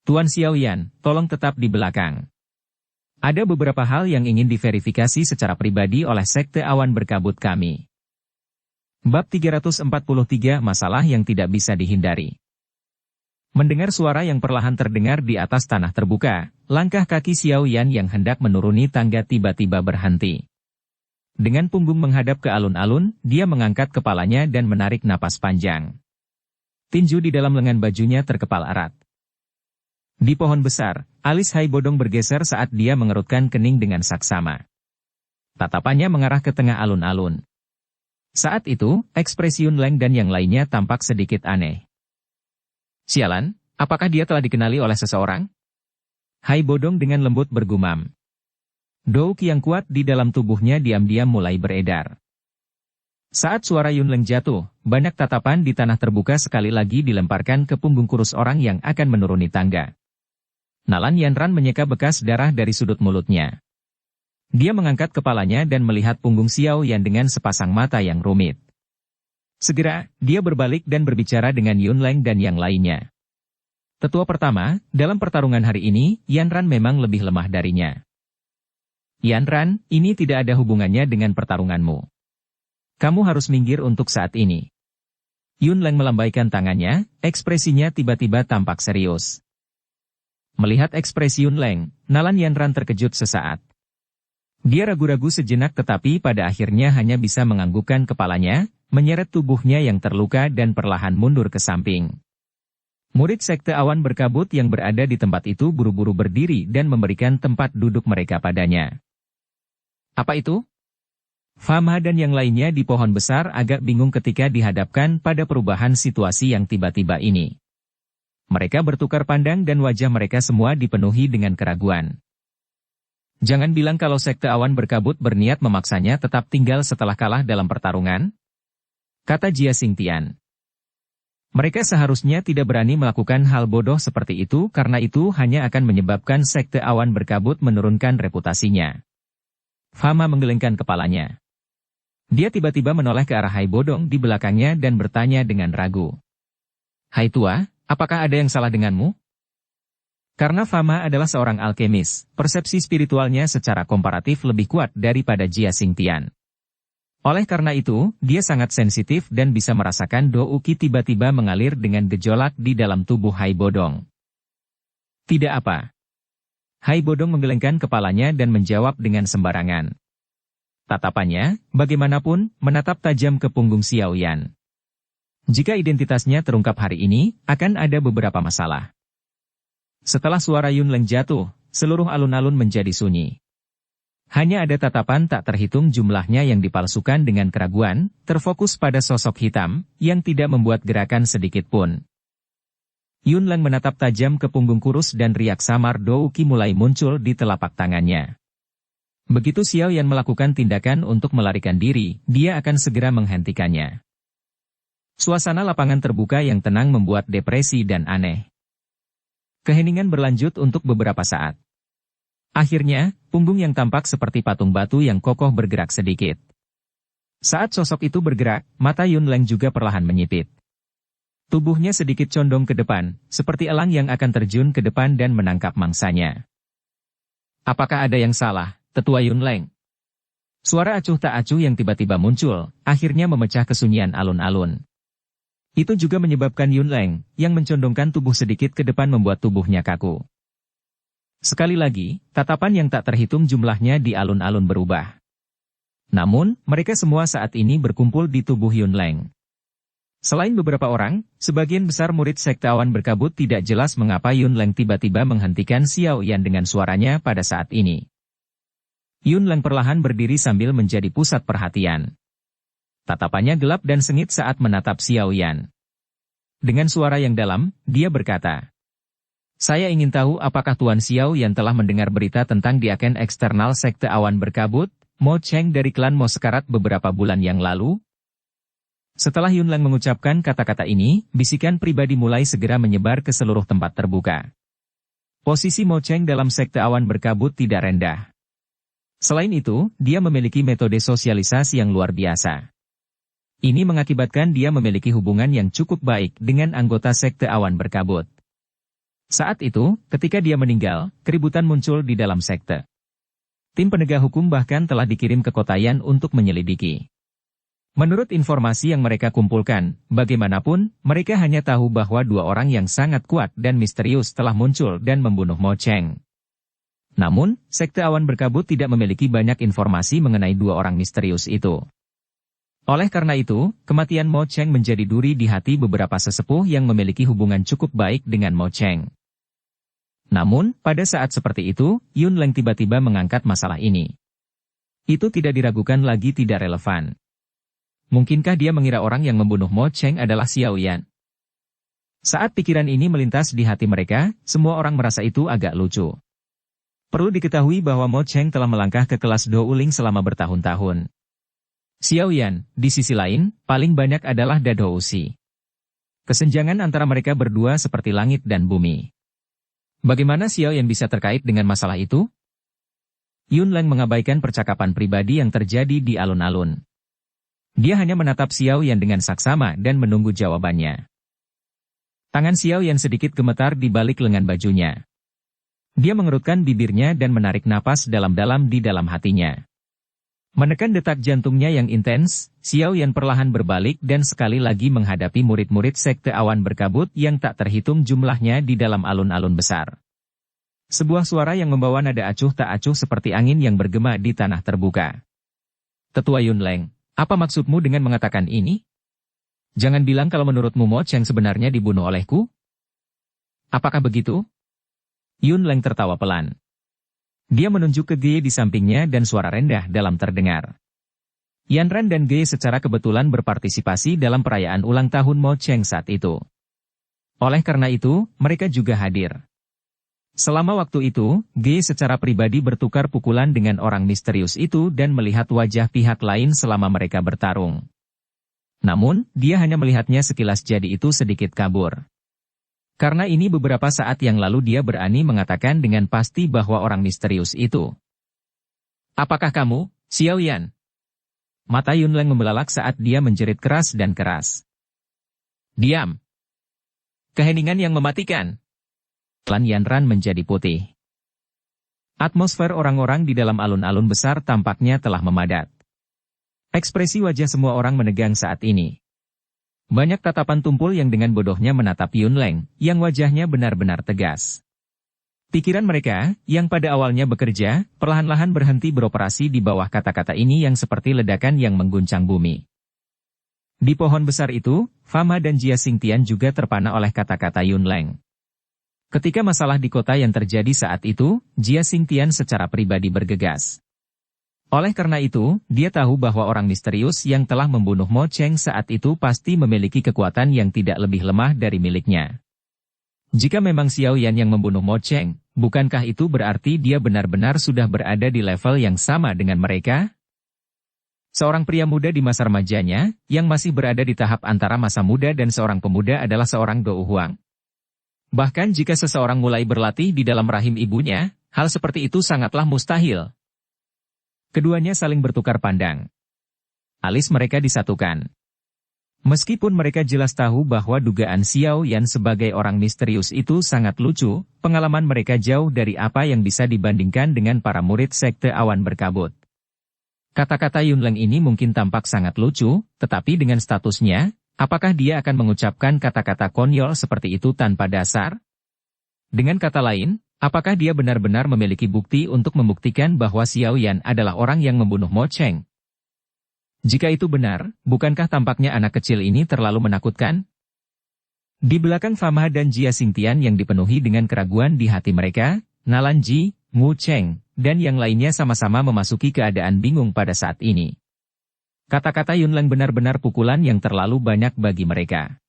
Tuan Xiao Yan, tolong tetap di belakang. Ada beberapa hal yang ingin diverifikasi secara pribadi oleh sekte awan berkabut kami. Bab 343 Masalah yang tidak bisa dihindari. Mendengar suara yang perlahan terdengar di atas tanah terbuka, langkah kaki Xiao Yan yang hendak menuruni tangga tiba-tiba berhenti. Dengan punggung menghadap ke alun-alun, dia mengangkat kepalanya dan menarik napas panjang. Tinju di dalam lengan bajunya terkepal erat. Di pohon besar, alis Hai Bodong bergeser saat dia mengerutkan kening dengan saksama. Tatapannya mengarah ke tengah alun-alun. Saat itu, ekspresi Yun Leng dan yang lainnya tampak sedikit aneh. Sialan, apakah dia telah dikenali oleh seseorang? Hai Bodong dengan lembut bergumam. Dou Qi yang kuat di dalam tubuhnya diam-diam mulai beredar. Saat suara Yun Leng jatuh, banyak tatapan di tanah terbuka sekali lagi dilemparkan ke punggung kurus orang yang akan menuruni tangga. Nalan Yanran menyeka bekas darah dari sudut mulutnya. Dia mengangkat kepalanya dan melihat punggung Xiao Yan dengan sepasang mata yang rumit. Segera, dia berbalik dan berbicara dengan Yun Leng dan yang lainnya. Tetua pertama, dalam pertarungan hari ini, Yanran memang lebih lemah darinya. Yanran, ini tidak ada hubungannya dengan pertarunganmu. Kamu harus minggir untuk saat ini. Yun Leng melambaikan tangannya, ekspresinya tiba-tiba tampak serius. Melihat ekspresi Yun Leng, Nalan Yanran terkejut sesaat. Dia ragu-ragu sejenak tetapi pada akhirnya hanya bisa menganggukkan kepalanya, menyeret tubuhnya yang terluka dan perlahan mundur ke samping. Murid sekte awan berkabut yang berada di tempat itu buru-buru berdiri dan memberikan tempat duduk mereka padanya. Apa itu? Fama dan yang lainnya di pohon besar agak bingung ketika dihadapkan pada perubahan situasi yang tiba-tiba ini. Mereka bertukar pandang dan wajah mereka semua dipenuhi dengan keraguan. Jangan bilang kalau sekte awan berkabut berniat memaksanya tetap tinggal setelah kalah dalam pertarungan, kata Jia Xingtian. Mereka seharusnya tidak berani melakukan hal bodoh seperti itu karena itu hanya akan menyebabkan sekte awan berkabut menurunkan reputasinya. Fama menggelengkan kepalanya. Dia tiba-tiba menoleh ke arah Hai Bodong di belakangnya dan bertanya dengan ragu. Hai tua, apakah ada yang salah denganmu? Karena Fama adalah seorang alkemis, persepsi spiritualnya secara komparatif lebih kuat daripada Jia Xingtian. Oleh karena itu, dia sangat sensitif dan bisa merasakan Do Uki tiba-tiba mengalir dengan gejolak di dalam tubuh Hai Bodong. Tidak apa. Hai Bodong menggelengkan kepalanya dan menjawab dengan sembarangan. Tatapannya, bagaimanapun, menatap tajam ke punggung Xiao Yan. Jika identitasnya terungkap hari ini, akan ada beberapa masalah. Setelah suara Yun Leng jatuh, seluruh alun-alun menjadi sunyi. Hanya ada tatapan tak terhitung jumlahnya yang dipalsukan dengan keraguan, terfokus pada sosok hitam, yang tidak membuat gerakan sedikit pun. Yun Leng menatap tajam ke punggung kurus dan riak samar Do Uki mulai muncul di telapak tangannya. Begitu Xiao Yan melakukan tindakan untuk melarikan diri, dia akan segera menghentikannya. Suasana lapangan terbuka yang tenang membuat depresi dan aneh. Keheningan berlanjut untuk beberapa saat. Akhirnya, punggung yang tampak seperti patung batu yang kokoh bergerak sedikit. Saat sosok itu bergerak, mata Yun Leng juga perlahan menyipit. Tubuhnya sedikit condong ke depan, seperti elang yang akan terjun ke depan dan menangkap mangsanya. Apakah ada yang salah, Tetua Yun Leng? Suara acuh tak acuh yang tiba-tiba muncul, akhirnya memecah kesunyian alun-alun. Itu juga menyebabkan Yun Leng, yang mencondongkan tubuh sedikit ke depan membuat tubuhnya kaku. Sekali lagi, tatapan yang tak terhitung jumlahnya di alun-alun berubah. Namun, mereka semua saat ini berkumpul di tubuh Yun Leng. Selain beberapa orang, sebagian besar murid sekte awan berkabut tidak jelas mengapa Yun Leng tiba-tiba menghentikan Xiao Yan dengan suaranya pada saat ini. Yun Leng perlahan berdiri sambil menjadi pusat perhatian. Tatapannya gelap dan sengit saat menatap Xiao Yan. Dengan suara yang dalam, dia berkata, "Saya ingin tahu apakah Tuan Xiao Yan telah mendengar berita tentang diaken eksternal sekte awan berkabut, Mo Cheng dari klan Mo Sekarat beberapa bulan yang lalu?" Setelah Yun Leng mengucapkan kata-kata ini, bisikan pribadi mulai segera menyebar ke seluruh tempat terbuka. Posisi Mo Cheng dalam sekte awan berkabut tidak rendah. Selain itu, dia memiliki metode sosialisasi yang luar biasa. Ini mengakibatkan dia memiliki hubungan yang cukup baik dengan anggota sekte awan berkabut. Saat itu, ketika dia meninggal, keributan muncul di dalam sekte. Tim penegak hukum bahkan telah dikirim ke kota Yan untuk menyelidiki. Menurut informasi yang mereka kumpulkan, bagaimanapun, mereka hanya tahu bahwa dua orang yang sangat kuat dan misterius telah muncul dan membunuh Mo Cheng. Namun, sekte awan berkabut tidak memiliki banyak informasi mengenai dua orang misterius itu. Oleh karena itu, kematian Mo Cheng menjadi duri di hati beberapa sesepuh yang memiliki hubungan cukup baik dengan Mo Cheng. Namun, pada saat seperti itu, Yun Leng tiba-tiba mengangkat masalah ini. Itu tidak diragukan lagi tidak relevan. Mungkinkah dia mengira orang yang membunuh Mo Cheng adalah Xiao Yan? Saat pikiran ini melintas di hati mereka, semua orang merasa itu agak lucu. Perlu diketahui bahwa Mo Cheng telah melangkah ke kelas Do Uling selama bertahun-tahun. Xiao Yan, di sisi lain, paling banyak adalah Dado Usi. Kesenjangan antara mereka berdua seperti langit dan bumi. Bagaimana Xiao Yan bisa terkait dengan masalah itu? Yun Leng mengabaikan percakapan pribadi yang terjadi di alun-alun. Dia hanya menatap Xiao Yan dengan saksama dan menunggu jawabannya. Tangan Xiao Yan sedikit gemetar di balik lengan bajunya. Dia mengerutkan bibirnya dan menarik napas dalam-dalam di dalam hatinya. Menekan detak jantungnya yang intens, Xiao Yan perlahan berbalik dan sekali lagi menghadapi murid-murid sekte awan berkabut yang tak terhitung jumlahnya di dalam alun-alun besar. Sebuah suara yang membawa nada acuh tak acuh seperti angin yang bergema di tanah terbuka. "Tetua Yun Leng, apa maksudmu dengan mengatakan ini? Jangan bilang kalau menurutmu Mo Cheng sebenarnya dibunuh olehku? Apakah begitu?" Yun Leng tertawa pelan. Dia menunjuk ke Ge di sampingnya dan suara rendah dalam terdengar. Yan Ran dan Ge secara kebetulan berpartisipasi dalam perayaan ulang tahun Mo Cheng saat itu. Oleh karena itu, mereka juga hadir. Selama waktu itu, Ge secara pribadi bertukar pukulan dengan orang misterius itu dan melihat wajah pihak lain selama mereka bertarung. Namun, dia hanya melihatnya sekilas jadi itu sedikit kabur. Karena ini beberapa saat yang lalu dia berani mengatakan dengan pasti bahwa orang misterius itu. "Apakah kamu, Xiao Yan?" Mata Yun Leng membelalak saat dia menjerit keras dan keras. "Diam!" Keheningan yang mematikan. Lan Yan Ran menjadi putih. Atmosfer orang-orang di dalam alun-alun besar tampaknya telah memadat. Ekspresi wajah semua orang menegang saat ini. Banyak tatapan tumpul yang dengan bodohnya menatap Yunleng, yang wajahnya benar-benar tegas. Pikiran mereka, yang pada awalnya bekerja, perlahan-lahan berhenti beroperasi di bawah kata-kata ini yang seperti ledakan yang mengguncang bumi. Di pohon besar itu, Fama dan Jia Xingtian juga terpana oleh kata-kata Yunleng. Ketika masalah di kota yang terjadi saat itu, Jia Xingtian secara pribadi bergegas. Oleh karena itu, dia tahu bahwa orang misterius yang telah membunuh Mo Cheng saat itu pasti memiliki kekuatan yang tidak lebih lemah dari miliknya. Jika memang Xiao Yan yang membunuh Mo Cheng, bukankah itu berarti dia benar-benar sudah berada di level yang sama dengan mereka? Seorang pria muda di masa remajanya, yang masih berada di tahap antara masa muda dan seorang pemuda adalah seorang Dou Huang. Bahkan jika seseorang mulai berlatih di dalam rahim ibunya, hal seperti itu sangatlah mustahil. Keduanya saling bertukar pandang. Alis mereka disatukan. Meskipun mereka jelas tahu bahwa dugaan Xiao Yan sebagai orang misterius itu sangat lucu, pengalaman mereka jauh dari apa yang bisa dibandingkan dengan para murid sekte awan berkabut. Kata-kata Yunleng ini mungkin tampak sangat lucu, tetapi dengan statusnya, apakah dia akan mengucapkan kata-kata konyol seperti itu tanpa dasar? Dengan kata lain, apakah dia benar-benar memiliki bukti untuk membuktikan bahwa Xiao Yan adalah orang yang membunuh Mo Cheng? Jika itu benar, bukankah tampaknya anak kecil ini terlalu menakutkan? Di belakang Fama dan Jia Xingtian yang dipenuhi dengan keraguan di hati mereka, Nalan Ji, Mu Cheng, dan yang lainnya sama-sama memasuki keadaan bingung pada saat ini. Kata-kata Yunleng benar-benar pukulan yang terlalu banyak bagi mereka.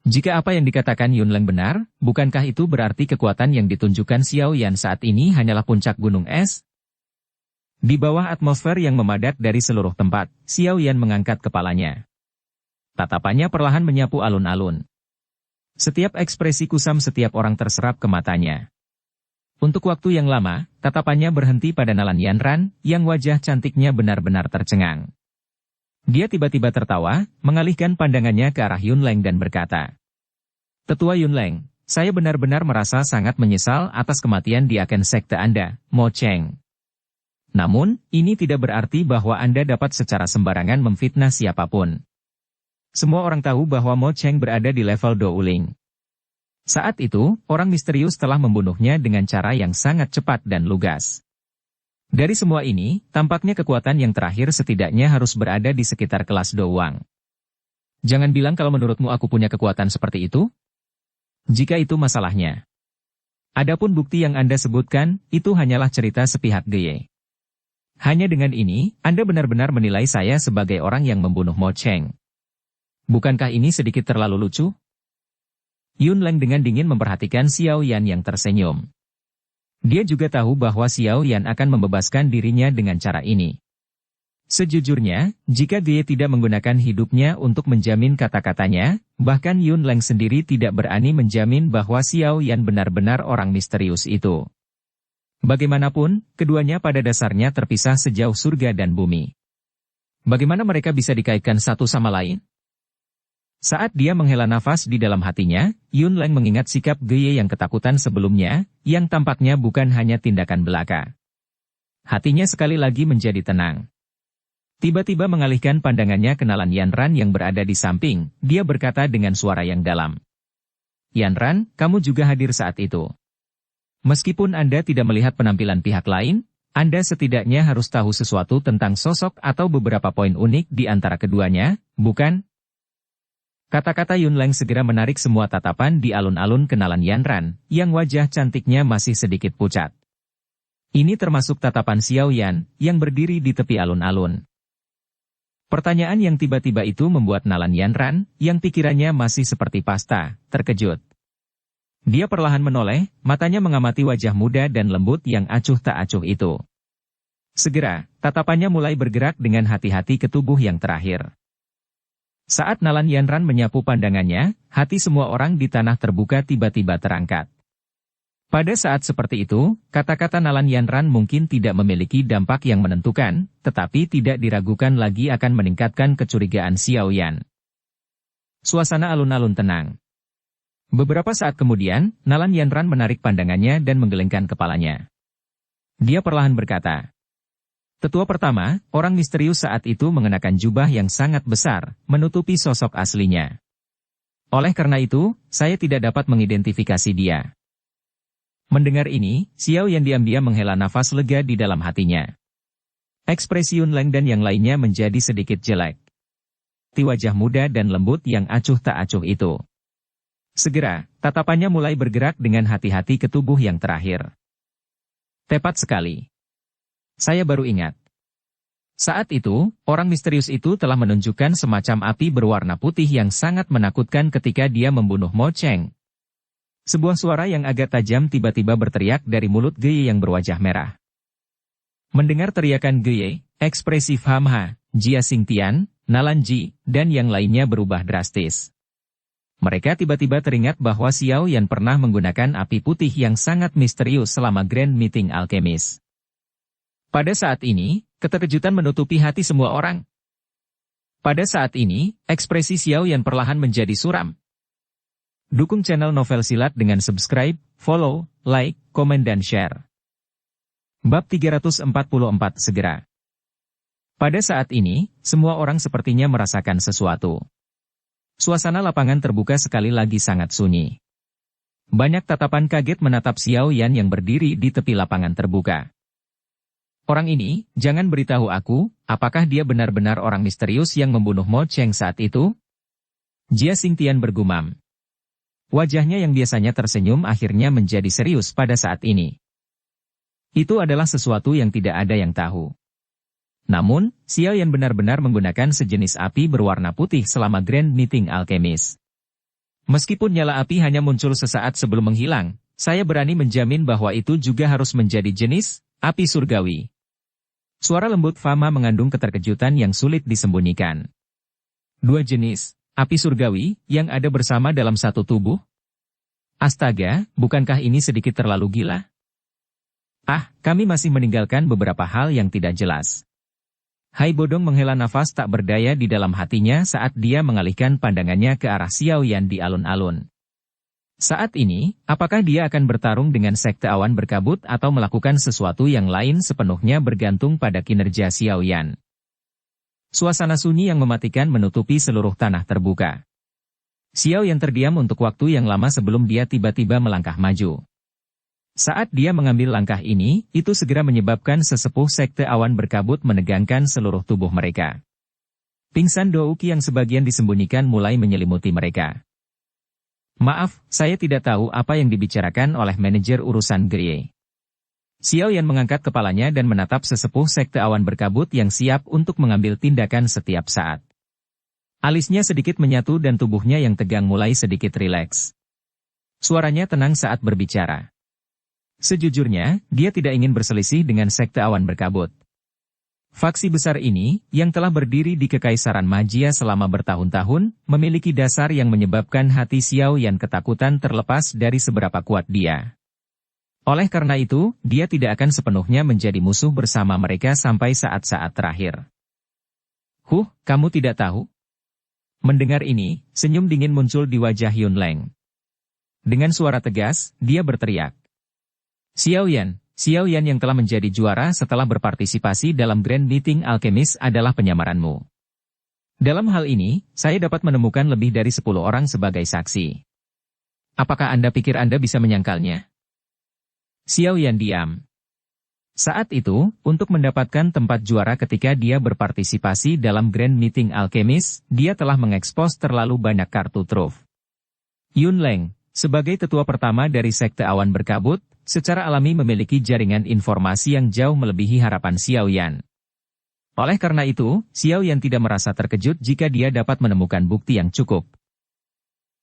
Jika apa yang dikatakan Yunleng benar, bukankah itu berarti kekuatan yang ditunjukkan Xiao Yan saat ini hanyalah puncak gunung es? Di bawah atmosfer yang memadat dari seluruh tempat, Xiao Yan mengangkat kepalanya. Tatapannya perlahan menyapu alun-alun. Setiap ekspresi kusam setiap orang terserap ke matanya. Untuk waktu yang lama, tatapannya berhenti pada Nalan Yanran, yang wajah cantiknya benar-benar tercengang. Dia tiba-tiba tertawa, mengalihkan pandangannya ke arah Yunleng dan berkata, "Tetua Yunleng, saya benar-benar merasa sangat menyesal atas kematian di agen sekte Anda, Mo Cheng. Namun, ini tidak berarti bahwa Anda dapat secara sembarangan memfitnah siapapun. Semua orang tahu bahwa Mo Cheng berada di level Douling. Saat itu, orang misterius telah membunuhnya dengan cara yang sangat cepat dan lugas. Dari semua ini, tampaknya kekuatan yang terakhir setidaknya harus berada di sekitar kelas Douang. Jangan bilang kalau menurutmu aku punya kekuatan seperti itu? Jika itu masalahnya. Adapun bukti yang Anda sebutkan, itu hanyalah cerita sepihak Geye. Hanya dengan ini, Anda benar-benar menilai saya sebagai orang yang membunuh Mo Cheng. Bukankah ini sedikit terlalu lucu?" Yunleng dengan dingin memperhatikan Xiao Yan yang tersenyum. Dia juga tahu bahwa Xiao Yan akan membebaskan dirinya dengan cara ini. Sejujurnya, jika dia tidak menggunakan hidupnya untuk menjamin kata-katanya, bahkan Yunleng sendiri tidak berani menjamin bahwa Xiao Yan benar-benar orang misterius itu. Bagaimanapun, keduanya pada dasarnya terpisah sejauh surga dan bumi. Bagaimana mereka bisa dikaitkan satu sama lain? Saat dia menghela nafas di dalam hatinya, Yunleng mengingat sikap Geye yang ketakutan sebelumnya, yang tampaknya bukan hanya tindakan belaka. Hatinya sekali lagi menjadi tenang. Tiba-tiba mengalihkan pandangannya ke Nalan Yanran yang berada di samping, dia berkata dengan suara yang dalam. "Yanran, kamu juga hadir saat itu. Meskipun Anda tidak melihat penampilan pihak lain, Anda setidaknya harus tahu sesuatu tentang sosok atau beberapa poin unik di antara keduanya, bukan?" Kata-kata Yunleng segera menarik semua tatapan di alun-alun ke Nalan Yanran, yang wajah cantiknya masih sedikit pucat. Ini termasuk tatapan Xiao Yan, yang berdiri di tepi alun-alun. Pertanyaan yang tiba-tiba itu membuat Nalan Yanran, yang pikirannya masih seperti pasta, terkejut. Dia perlahan menoleh, matanya mengamati wajah muda dan lembut yang acuh tak acuh itu. Segera, tatapannya mulai bergerak dengan hati-hati ke tubuh yang terakhir. Saat Nalan Yanran menyapu pandangannya, hati semua orang di tanah terbuka tiba-tiba terangkat. Pada saat seperti itu, kata-kata Nalan Yanran mungkin tidak memiliki dampak yang menentukan, tetapi tidak diragukan lagi akan meningkatkan kecurigaan Xiao Yan. Suasana alun-alun tenang. Beberapa saat kemudian, Nalan Yanran menarik pandangannya dan menggelengkan kepalanya. Dia perlahan berkata, Tetua pertama, orang misterius saat itu mengenakan jubah yang sangat besar, menutupi sosok aslinya. Oleh karena itu, saya tidak dapat mengidentifikasi dia. Mendengar ini, Xiao Yan diam-diam menghela nafas lega di dalam hatinya. Ekspresi Yun Leng dan yang lainnya menjadi sedikit jelek. Di wajah muda dan lembut yang acuh tak acuh itu. Segera, tatapannya mulai bergerak dengan hati-hati ke tubuh yang terakhir. Tepat sekali. Saya baru ingat. Saat itu, orang misterius itu telah menunjukkan semacam api berwarna putih yang sangat menakutkan ketika dia membunuh Mo Cheng. Sebuah suara yang agak tajam tiba-tiba berteriak dari mulut Geye yang berwajah merah. Mendengar teriakan Geye, ekspresi Pham Ha, Jia Xingtian, Nalan Ji, dan yang lainnya berubah drastis. Mereka tiba-tiba teringat bahwa Xiao Yan pernah menggunakan api putih yang sangat misterius selama Grand Meeting Alkemis. Pada saat ini, keterkejutan menutupi hati semua orang. Pada saat ini, ekspresi Xiao Yan perlahan menjadi suram. Dukung channel Novel Silat dengan subscribe, follow, like, komen dan share. Bab 344 segera. Pada saat ini, semua orang sepertinya merasakan sesuatu. Suasana lapangan terbuka sekali lagi sangat sunyi. Banyak tatapan kaget menatap Xiao Yan yang berdiri di tepi lapangan terbuka. Orang ini, jangan beritahu aku, apakah dia benar-benar orang misterius yang membunuh Mo Cheng saat itu? Jia Xingtian bergumam. Wajahnya yang biasanya tersenyum akhirnya menjadi serius pada saat ini. Itu adalah sesuatu yang tidak ada yang tahu. Namun, Xiao Yan benar-benar menggunakan sejenis api berwarna putih selama Grand Meeting Alkemis. Meskipun nyala api hanya muncul sesaat sebelum menghilang, saya berani menjamin bahwa itu juga harus menjadi jenis api surgawi. Suara lembut Pham Ha mengandung keterkejutan yang sulit disembunyikan. Dua jenis api surgawi yang ada bersama dalam satu tubuh? Astaga, bukankah ini sedikit terlalu gila? Kami masih meninggalkan beberapa hal yang tidak jelas. Hai Bodong menghela nafas tak berdaya di dalam hatinya saat dia mengalihkan pandangannya ke arah Xiao Yan di alun-alun. Saat ini, apakah dia akan bertarung dengan Sekte Awan Berkabut atau melakukan sesuatu yang lain sepenuhnya bergantung pada kinerja Xiao Yan. Suasana sunyi yang mematikan menutupi seluruh tanah terbuka. Xiao Yan terdiam untuk waktu yang lama sebelum dia tiba-tiba melangkah maju. Saat dia mengambil langkah ini, itu segera menyebabkan sesepuh Sekte Awan Berkabut menegangkan seluruh tubuh mereka. Pingsan Douki yang sebagian disembunyikan mulai menyelimuti mereka. Maaf, saya tidak tahu apa yang dibicarakan oleh manajer urusan Geye. Xiao Yan mengangkat kepalanya dan menatap sesepuh Sekte Awan Berkabut yang siap untuk mengambil tindakan setiap saat. Alisnya sedikit menyatu dan tubuhnya yang tegang mulai sedikit rileks. Suaranya tenang saat berbicara. Sejujurnya, dia tidak ingin berselisih dengan Sekte Awan Berkabut. Faksi besar ini, yang telah berdiri di Kekaisaran Magia selama bertahun-tahun, memiliki dasar yang menyebabkan hati Xiao Yan ketakutan terlepas dari seberapa kuat dia. Oleh karena itu, dia tidak akan sepenuhnya menjadi musuh bersama mereka sampai saat-saat terakhir. Kamu tidak tahu? Mendengar ini, senyum dingin muncul di wajah Yun Leng. Dengan suara tegas, dia berteriak. Xiao Yan yang telah menjadi juara setelah berpartisipasi dalam Grand Meeting Alkemis adalah penyamaranmu. Dalam hal ini, saya dapat menemukan lebih dari 10 orang sebagai saksi. Apakah Anda pikir Anda bisa menyangkalnya? Xiao Yan diam. Saat itu, untuk mendapatkan tempat juara ketika dia berpartisipasi dalam Grand Meeting Alkemis, dia telah mengekspos terlalu banyak kartu truf. Yun Leng, sebagai tetua pertama dari Sekte Awan Berkabut, secara alami memiliki jaringan informasi yang jauh melebihi harapan Xiao Yan. Oleh karena itu, Xiao Yan tidak merasa terkejut jika dia dapat menemukan bukti yang cukup.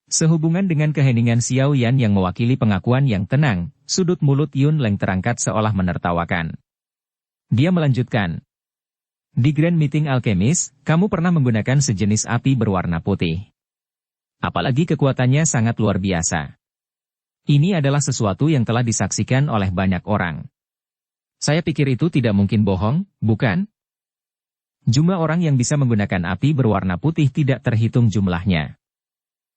Sehubungan dengan keheningan Xiao Yan yang mewakili pengakuan yang tenang, sudut mulut Yun Leng terangkat seolah menertawakan. Dia melanjutkan. Di Grand Meeting Alkemis, kamu pernah menggunakan sejenis api berwarna putih. Apalagi kekuatannya sangat luar biasa. Ini adalah sesuatu yang telah disaksikan oleh banyak orang. Saya pikir itu tidak mungkin bohong, bukan? Jumlah orang yang bisa menggunakan api berwarna putih tidak terhitung jumlahnya.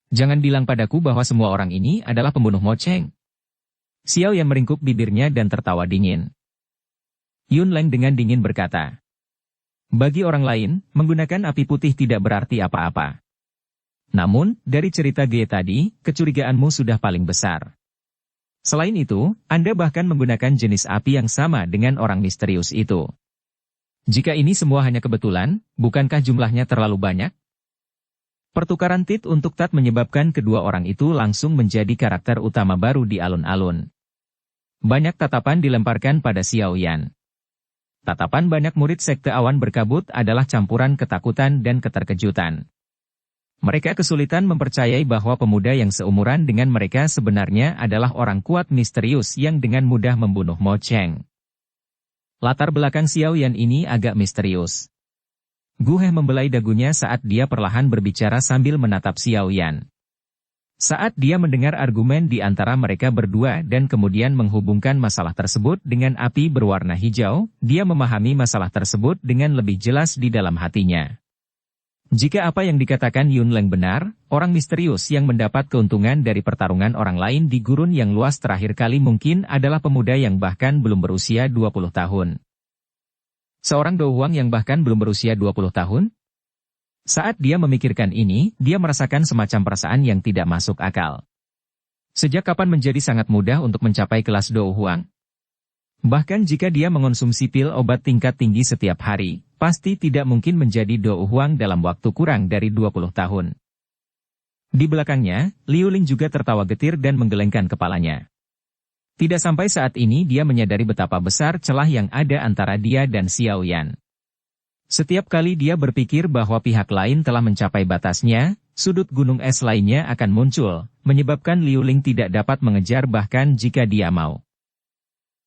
Jangan bilang padaku bahwa semua orang ini adalah pembunuh Mo Cheng. Xiao Yan meringkuk bibirnya dan tertawa dingin. Yunleng dengan dingin berkata. Bagi orang lain, menggunakan api putih tidak berarti apa-apa. Namun, dari cerita Ge tadi, kecurigaanmu sudah paling besar. Selain itu, Anda bahkan menggunakan jenis api yang sama dengan orang misterius itu. Jika ini semua hanya kebetulan, bukankah jumlahnya terlalu banyak? Pertukaran tit untuk tat menyebabkan kedua orang itu langsung menjadi karakter utama baru di alun-alun. Banyak tatapan dilemparkan pada Xiao Yan. Tatapan banyak murid sekte awan berkabut adalah campuran ketakutan dan keterkejutan. Mereka kesulitan mempercayai bahwa pemuda yang seumuran dengan mereka sebenarnya adalah orang kuat misterius yang dengan mudah membunuh Mo Cheng. Latar belakang Xiao Yan ini agak misterius. Gu He membelai dagunya saat dia perlahan berbicara sambil menatap Xiao Yan. Saat dia mendengar argumen di antara mereka berdua dan kemudian menghubungkan masalah tersebut dengan api berwarna hijau, dia memahami masalah tersebut dengan lebih jelas di dalam hatinya. Jika apa yang dikatakan Yunleng benar, orang misterius yang mendapat keuntungan dari pertarungan orang lain di gurun yang luas terakhir kali mungkin adalah pemuda yang bahkan belum berusia 20 tahun. Seorang Do Huang yang bahkan belum berusia 20 tahun? Saat dia memikirkan ini, dia merasakan semacam perasaan yang tidak masuk akal. Sejak kapan menjadi sangat mudah untuk mencapai kelas Do Huang? Bahkan jika dia mengonsumsi pil obat tingkat tinggi setiap hari, pasti tidak mungkin menjadi Do Huang dalam waktu kurang dari 20 tahun. Di belakangnya, Liu Ling juga tertawa getir dan menggelengkan kepalanya. Tidak sampai saat ini dia menyadari betapa besar celah yang ada antara dia dan Xiao Yan. Setiap kali dia berpikir bahwa pihak lain telah mencapai batasnya, sudut gunung es lainnya akan muncul, menyebabkan Liu Ling tidak dapat mengejar bahkan jika dia mau.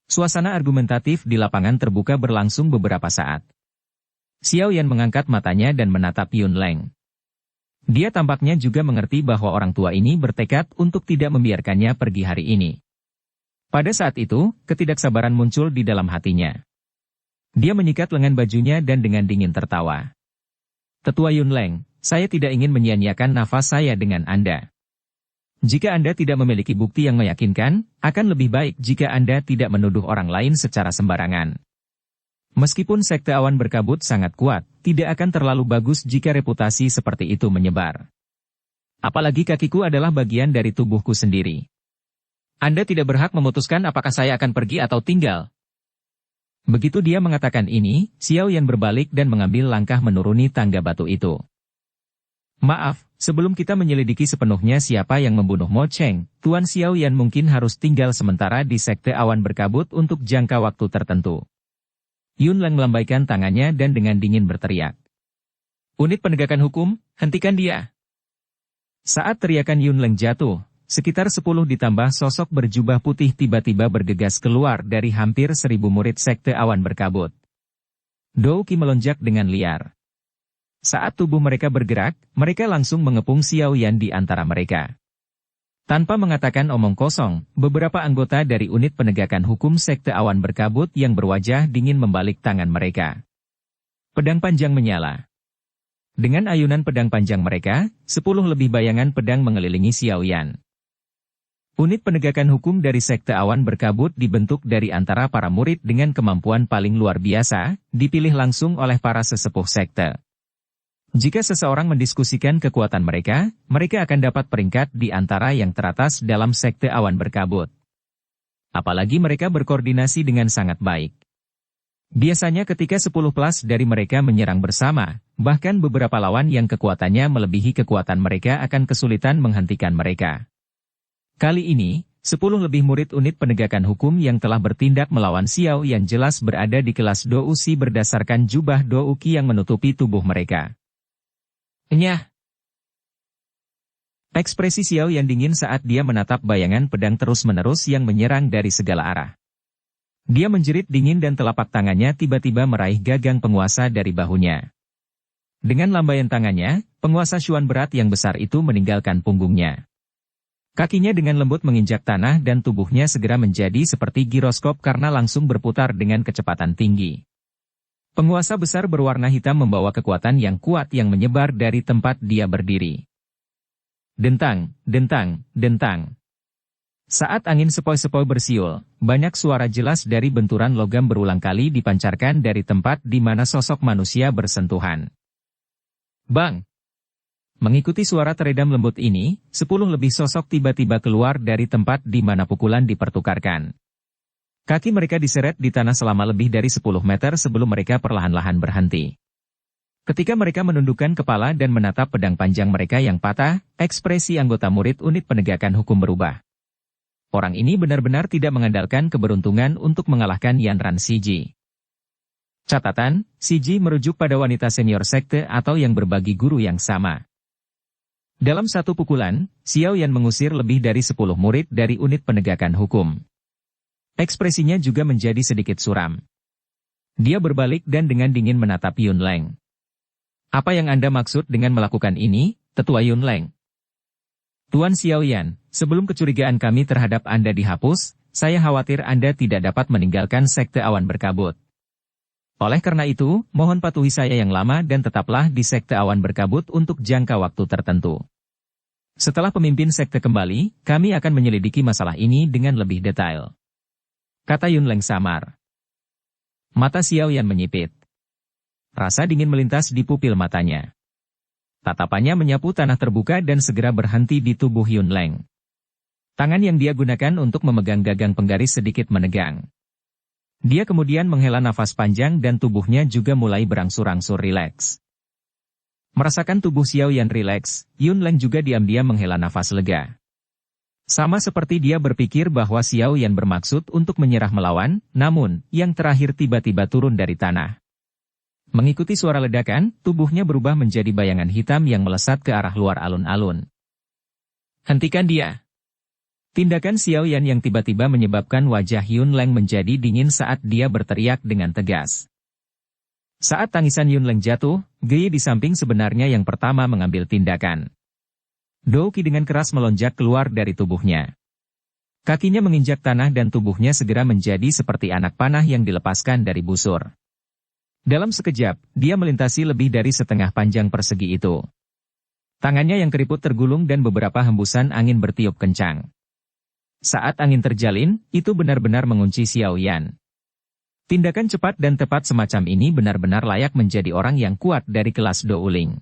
Suasana argumentatif di lapangan terbuka berlangsung beberapa saat. Xiao Yan mengangkat matanya dan menatap Yunleng. Dia tampaknya juga mengerti bahwa orang tua ini bertekad untuk tidak membiarkannya pergi hari ini. Pada saat itu, ketidaksabaran muncul di dalam hatinya. Dia menyikat lengan bajunya dan dengan dingin tertawa. Tetua Yunleng, saya tidak ingin menyia-nyiakan nafas saya dengan Anda. Jika Anda tidak memiliki bukti yang meyakinkan, akan lebih baik jika Anda tidak menuduh orang lain secara sembarangan. Meskipun sekte awan berkabut sangat kuat, tidak akan terlalu bagus jika reputasi seperti itu menyebar. Apalagi kakiku adalah bagian dari tubuhku sendiri. Anda tidak berhak memutuskan apakah saya akan pergi atau tinggal. Begitu dia mengatakan ini, Xiao Yan berbalik dan mengambil langkah menuruni tangga batu itu. Maaf, sebelum kita menyelidiki sepenuhnya siapa yang membunuh Mo Cheng, Tuan Xiao Yan mungkin harus tinggal sementara di sekte awan berkabut untuk jangka waktu tertentu. Yunleng melambaikan tangannya dan dengan dingin berteriak. Unit penegakan hukum, hentikan dia. Saat teriakan Yunleng jatuh, sekitar 10 ditambah sosok berjubah putih tiba-tiba bergegas keluar dari hampir 1000 murid sekte awan berkabut. Dou Qi melonjak dengan liar. Saat tubuh mereka bergerak, mereka langsung mengepung Xiao Yan di antara mereka. Tanpa mengatakan omong kosong, beberapa anggota dari unit penegakan hukum sekte awan berkabut yang berwajah dingin membalik tangan mereka. Pedang panjang menyala. Dengan ayunan pedang panjang mereka, 10 lebih bayangan pedang mengelilingi Xiao Yan. Unit penegakan hukum dari sekte awan berkabut dibentuk dari antara para murid dengan kemampuan paling luar biasa, dipilih langsung oleh para sesepuh sekte. Jika seseorang mendiskusikan kekuatan mereka, mereka akan dapat peringkat di antara yang teratas dalam sekte awan berkabut. Apalagi mereka berkoordinasi dengan sangat baik. Biasanya ketika 10 plus dari mereka menyerang bersama, bahkan beberapa lawan yang kekuatannya melebihi kekuatan mereka akan kesulitan menghentikan mereka. Kali ini, 10 lebih murid unit penegakan hukum yang telah bertindak melawan Xiao yang jelas berada di kelas Dou Qi berdasarkan jubah Dou Qi yang menutupi tubuh mereka. Nyah! Ekspresi Xiao yang dingin saat dia menatap bayangan pedang terus-menerus yang menyerang dari segala arah. Dia menjerit dingin dan telapak tangannya tiba-tiba meraih gagang penguasa dari bahunya. Dengan lambaian tangannya, penguasa Xuan berat yang besar itu meninggalkan punggungnya. Kakinya dengan lembut menginjak tanah dan tubuhnya segera menjadi seperti giroskop karena langsung berputar dengan kecepatan tinggi. Penguasa besar berwarna hitam membawa kekuatan yang kuat yang menyebar dari tempat dia berdiri. Dentang, dentang, dentang. Saat angin sepoi-sepoi bersiul, banyak suara jelas dari benturan logam berulang kali dipancarkan dari tempat di mana sosok manusia bersentuhan. Bang! Mengikuti suara teredam lembut ini, 10 lebih sosok tiba-tiba keluar dari tempat di mana pukulan dipertukarkan. Kaki mereka diseret di tanah selama lebih dari 10 meter sebelum mereka perlahan-lahan berhenti. Ketika mereka menundukkan kepala dan menatap pedang panjang mereka yang patah, ekspresi anggota murid unit penegakan hukum berubah. Orang ini benar-benar tidak mengandalkan keberuntungan untuk mengalahkan Yanran Siji. Catatan, Siji merujuk pada wanita senior sekte atau yang berbagi guru yang sama. Dalam satu pukulan, Xiao Yan mengusir lebih dari 10 murid dari unit penegakan hukum. Ekspresinya juga menjadi sedikit suram. Dia berbalik dan dengan dingin menatap Yun Leng. Apa yang Anda maksud dengan melakukan ini, Tetua Yun Leng? Tuan Xiao Yan, sebelum kecurigaan kami terhadap Anda dihapus, saya khawatir Anda tidak dapat meninggalkan sekte awan berkabut. Oleh karena itu, mohon patuhi saya yang lama dan tetaplah di sekte awan berkabut untuk jangka waktu tertentu. Setelah pemimpin sekte kembali, kami akan menyelidiki masalah ini dengan lebih detail. Kata Yun Leng samar. Mata Xiao Yan menyipit. Rasa dingin melintas di pupil matanya. Tatapannya menyapu tanah terbuka dan segera berhenti di tubuh Yun Leng. Tangan yang dia gunakan untuk memegang gagang penggaris sedikit menegang. Dia kemudian menghela nafas panjang dan tubuhnya juga mulai berangsur-angsur rileks. Merasakan tubuh Xiao Yan rileks, Yun Leng juga diam-diam menghela nafas lega. Sama seperti dia berpikir bahwa Xiao Yan bermaksud untuk menyerah melawan, namun, yang terakhir tiba-tiba turun dari tanah. Mengikuti suara ledakan, tubuhnya berubah menjadi bayangan hitam yang melesat ke arah luar alun-alun. Hentikan dia! Tindakan Xiao Yan yang tiba-tiba menyebabkan wajah Yun Leng menjadi dingin saat dia berteriak dengan tegas. Saat tangisan Yun Leng jatuh, Gei di samping sebenarnya yang pertama mengambil tindakan. Douki dengan keras melonjak keluar dari tubuhnya. Kakinya menginjak tanah dan tubuhnya segera menjadi seperti anak panah yang dilepaskan dari busur. Dalam sekejap, dia melintasi lebih dari setengah panjang persegi itu. Tangannya yang keriput tergulung dan beberapa hembusan angin bertiup kencang. Saat angin terjalin, itu benar-benar mengunci Xiao Yan. Tindakan cepat dan tepat semacam ini benar-benar layak menjadi orang yang kuat dari kelas Douling.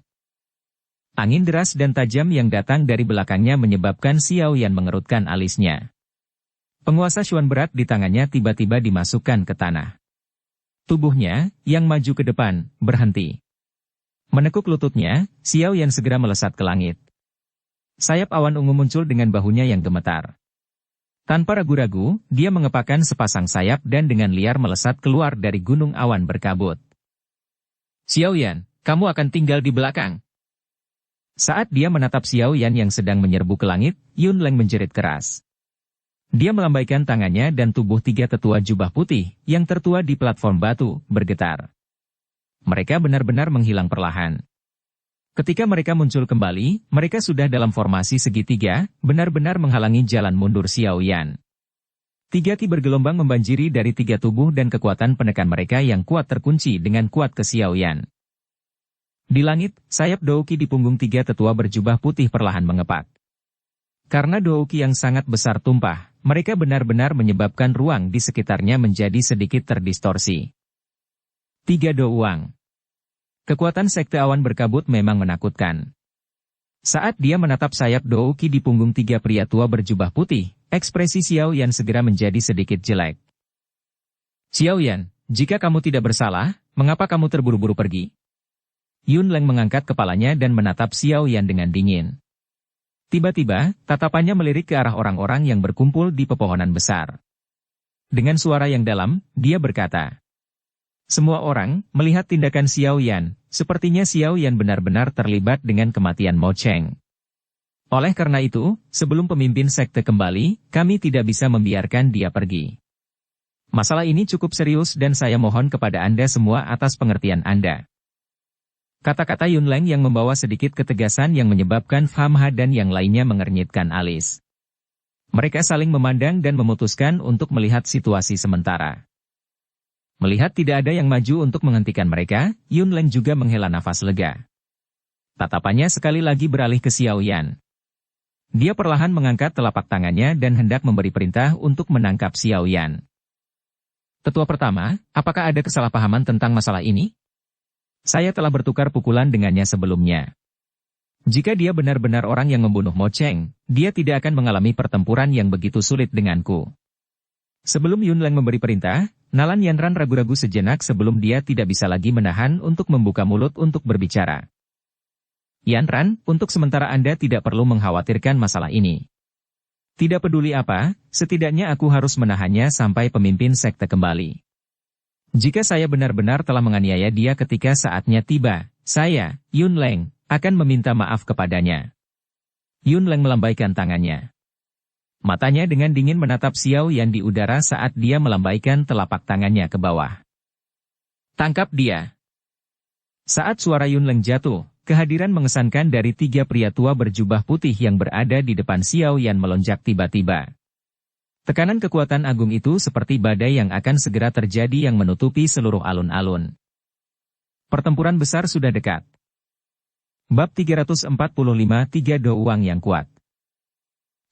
Angin deras dan tajam yang datang dari belakangnya menyebabkan Xiao Yan mengerutkan alisnya. Penguasa Xuan berat di tangannya tiba-tiba dimasukkan ke tanah. Tubuhnya, yang maju ke depan, berhenti. Menekuk lututnya, Xiao Yan segera melesat ke langit. Sayap awan ungu muncul dengan bahunya yang gemetar. Tanpa ragu-ragu, dia mengepakkan sepasang sayap dan dengan liar melesat keluar dari gunung awan berkabut. Xiao Yan, kamu akan tinggal di belakang. Saat dia menatap Xiao Yan yang sedang menyerbu ke langit, Yun Leng menjerit keras. Dia melambaikan tangannya dan tubuh tiga tetua jubah putih, yang tertua di platform batu, bergetar. Mereka benar-benar menghilang perlahan. Ketika mereka muncul kembali, mereka sudah dalam formasi segitiga, benar-benar menghalangi jalan mundur Xiao Yan. Tiga ki bergelombang membanjiri dari tiga tubuh dan kekuatan penekan mereka yang kuat terkunci dengan kuat ke Xiao Yan. Di langit, sayap Douki di punggung tiga tetua berjubah putih perlahan mengepak. Karena Douki yang sangat besar tumpah, mereka benar-benar menyebabkan ruang di sekitarnya menjadi sedikit terdistorsi. 3 Douang. Kekuatan sekte awan berkabut memang menakutkan. Saat dia menatap sayap Douki di punggung tiga pria tua berjubah putih, ekspresi Xiao Yan segera menjadi sedikit jelek. Xiao Yan, jika kamu tidak bersalah, mengapa kamu terburu-buru pergi? Yun Leng mengangkat kepalanya dan menatap Xiao Yan dengan dingin. Tiba-tiba, tatapannya melirik ke arah orang-orang yang berkumpul di pepohonan besar. Dengan suara yang dalam, dia berkata, "Semua orang melihat tindakan Xiao Yan, sepertinya Xiao Yan benar-benar terlibat dengan kematian Mo Cheng. Oleh karena itu, sebelum pemimpin sekte kembali, kami tidak bisa membiarkan dia pergi. Masalah ini cukup serius dan saya mohon kepada Anda semua atas pengertian Anda." Kata-kata Yun Leng yang membawa sedikit ketegasan yang menyebabkan Famha dan yang lainnya mengernyitkan alis. Mereka saling memandang dan memutuskan untuk melihat situasi sementara. Melihat tidak ada yang maju untuk menghentikan mereka, Yun Leng juga menghela nafas lega. Tatapannya sekali lagi beralih ke Xiao Yan. Dia perlahan mengangkat telapak tangannya dan hendak memberi perintah untuk menangkap Xiao Yan. Tetua pertama, apakah ada kesalahpahaman tentang masalah ini? Saya telah bertukar pukulan dengannya sebelumnya. Jika dia benar-benar orang yang membunuh Mo Cheng, dia tidak akan mengalami pertempuran yang begitu sulit denganku. Sebelum Yun Leng memberi perintah, Nalan Yanran ragu-ragu sejenak sebelum dia tidak bisa lagi menahan untuk membuka mulut untuk berbicara. Yanran, untuk sementara Anda tidak perlu mengkhawatirkan masalah ini. Tidak peduli apa, setidaknya aku harus menahannya sampai pemimpin sekte kembali. Jika saya benar-benar telah menganiaya dia ketika saatnya tiba, saya, Yun Leng, akan meminta maaf kepadanya. Yun Leng melambaikan tangannya. Matanya dengan dingin menatap Xiao Yan di udara saat dia melambaikan telapak tangannya ke bawah. Tangkap dia. Saat suara Yun Leng jatuh, kehadiran mengesankan dari 3 pria tua berjubah putih yang berada di depan Xiao Yan melonjak tiba-tiba. Tekanan kekuatan agung itu seperti badai yang akan segera terjadi yang menutupi seluruh alun-alun. Pertempuran besar sudah dekat. Bab 345 3 Do Uang yang kuat.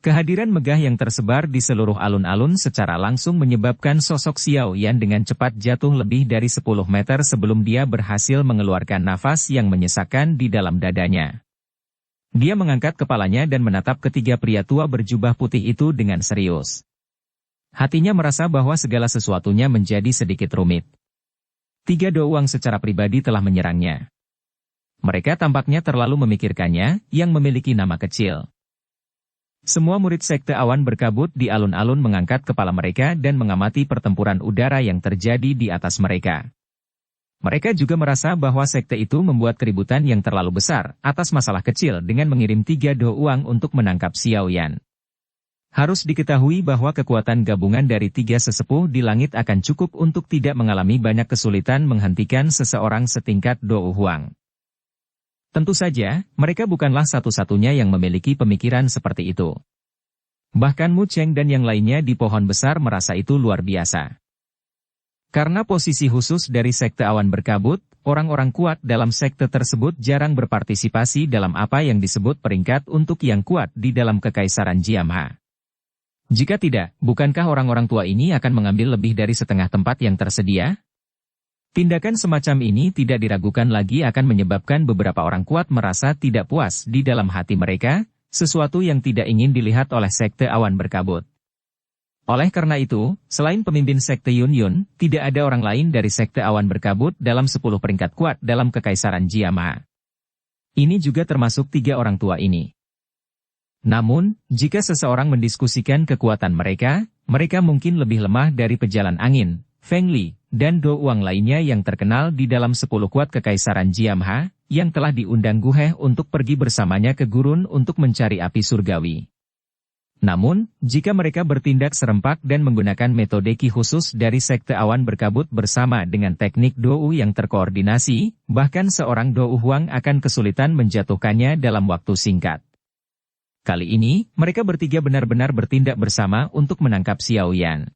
Kehadiran megah yang tersebar di seluruh alun-alun secara langsung menyebabkan sosok Xiao Yan dengan cepat jatuh lebih dari 10 meter sebelum dia berhasil mengeluarkan nafas yang menyesakkan di dalam dadanya. Dia mengangkat kepalanya dan menatap ketiga pria tua berjubah putih itu dengan serius. Hatinya merasa bahwa segala sesuatunya menjadi sedikit rumit. 3 Do Uang secara pribadi telah menyerangnya. Mereka tampaknya terlalu memikirkannya, yang memiliki nama kecil. Semua murid sekte awan berkabut di alun-alun mengangkat kepala mereka dan mengamati pertempuran udara yang terjadi di atas mereka. Mereka juga merasa bahwa sekte itu membuat keributan yang terlalu besar atas masalah kecil dengan mengirim 3 Do Uang untuk menangkap Xiao Yan. Harus diketahui bahwa kekuatan gabungan dari 3 sesepuh di langit akan cukup untuk tidak mengalami banyak kesulitan menghentikan seseorang setingkat Do Uang. Tentu saja, mereka bukanlah satu-satunya yang memiliki pemikiran seperti itu. Bahkan Mu Cheng dan yang lainnya di pohon besar merasa itu luar biasa. Karena posisi khusus dari sekte awan berkabut, orang-orang kuat dalam sekte tersebut jarang berpartisipasi dalam apa yang disebut peringkat untuk yang kuat di dalam kekaisaran Jiamha. Jika tidak, bukankah orang-orang tua ini akan mengambil lebih dari setengah tempat yang tersedia? Tindakan semacam ini tidak diragukan lagi akan menyebabkan beberapa orang kuat merasa tidak puas di dalam hati mereka, sesuatu yang tidak ingin dilihat oleh sekte awan berkabut. Oleh karena itu, selain pemimpin sekte Yun Yun, tidak ada orang lain dari sekte awan berkabut dalam 10 peringkat kuat dalam kekaisaran Jiamha. Ini juga termasuk 3 orang tua ini. Namun, jika seseorang mendiskusikan kekuatan mereka, mereka mungkin lebih lemah dari pejalan angin, Feng Li, dan Do Uang lainnya yang terkenal di dalam 10 kuat kekaisaran Jiamha, yang telah diundang Gu He untuk pergi bersamanya ke gurun untuk mencari api surgawi. Namun, jika mereka bertindak serempak dan menggunakan metode Qi khusus dari sekte awan berkabut bersama dengan teknik Dou yang terkoordinasi, bahkan seorang Dou Huang akan kesulitan menjatuhkannya dalam waktu singkat. Kali ini, mereka bertiga benar-benar bertindak bersama untuk menangkap Xiao Yan.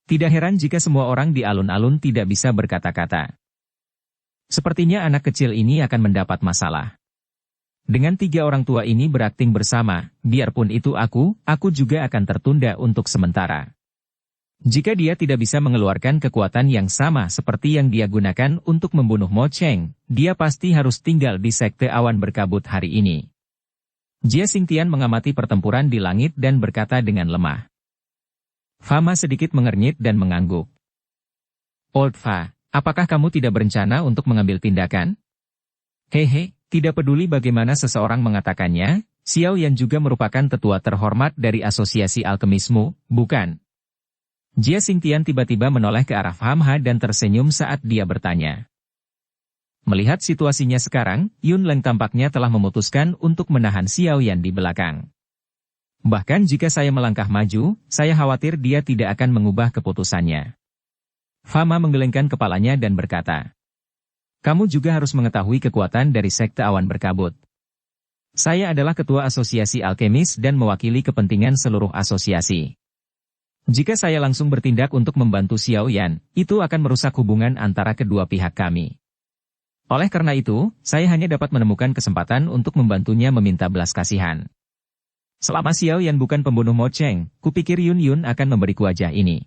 Tidak heran jika semua orang di alun-alun tidak bisa berkata-kata. Sepertinya anak kecil ini akan mendapat masalah. Dengan 3 orang tua ini berakting bersama, biarpun itu aku juga akan tertunda untuk sementara. Jika dia tidak bisa mengeluarkan kekuatan yang sama seperti yang dia gunakan untuk membunuh Mo Cheng, dia pasti harus tinggal di sekte awan berkabut hari ini. Jia Xingtian mengamati pertempuran di langit dan berkata dengan lemah. Fama sedikit mengernyit dan mengangguk. Old Fa, apakah kamu tidak berencana untuk mengambil tindakan? Hehe, tidak peduli bagaimana seseorang mengatakannya, Xiao Yan juga merupakan tetua terhormat dari asosiasi alkemismu, bukan? Jia Xingtian tiba-tiba menoleh ke arah Famha dan tersenyum saat dia bertanya. Melihat situasinya sekarang, Yun Leng tampaknya telah memutuskan untuk menahan Xiao Yan di belakang. Bahkan jika saya melangkah maju, saya khawatir dia tidak akan mengubah keputusannya. Fama menggelengkan kepalanya dan berkata, kamu juga harus mengetahui kekuatan dari sekte awan berkabut. Saya adalah ketua asosiasi alkemis dan mewakili kepentingan seluruh asosiasi. Jika saya langsung bertindak untuk membantu Xiao Yan, itu akan merusak hubungan antara kedua pihak kami. Oleh karena itu, saya hanya dapat menemukan kesempatan untuk membantunya meminta belas kasihan. Selama Xiao Yan bukan pembunuh Mo Cheng, kupikir Yun Yun akan memberiku wajah ini.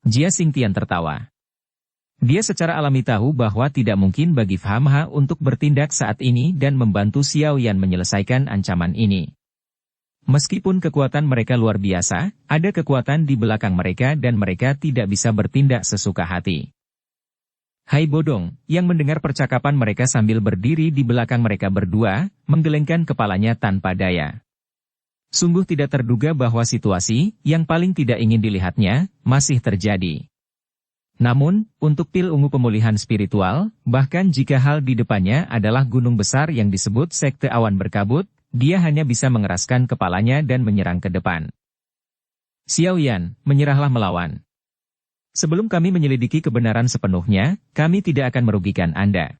Jia Xingtian tertawa. Dia secara alami tahu bahwa tidak mungkin bagi Pham Ha untuk bertindak saat ini dan membantu Xiao Yan menyelesaikan ancaman ini. Meskipun kekuatan mereka luar biasa, ada kekuatan di belakang mereka dan mereka tidak bisa bertindak sesuka hati. Hai Bodong, yang mendengar percakapan mereka sambil berdiri di belakang mereka berdua, menggelengkan kepalanya tanpa daya. Sungguh tidak terduga bahwa situasi, yang paling tidak ingin dilihatnya, masih terjadi. Namun, untuk pil ungu pemulihan spiritual, bahkan jika hal di depannya adalah gunung besar yang disebut Sekte Awan Berkabut, dia hanya bisa mengeraskan kepalanya dan menyerang ke depan. Xiao Yan, menyerahlah melawan. Sebelum kami menyelidiki kebenaran sepenuhnya, kami tidak akan merugikan Anda.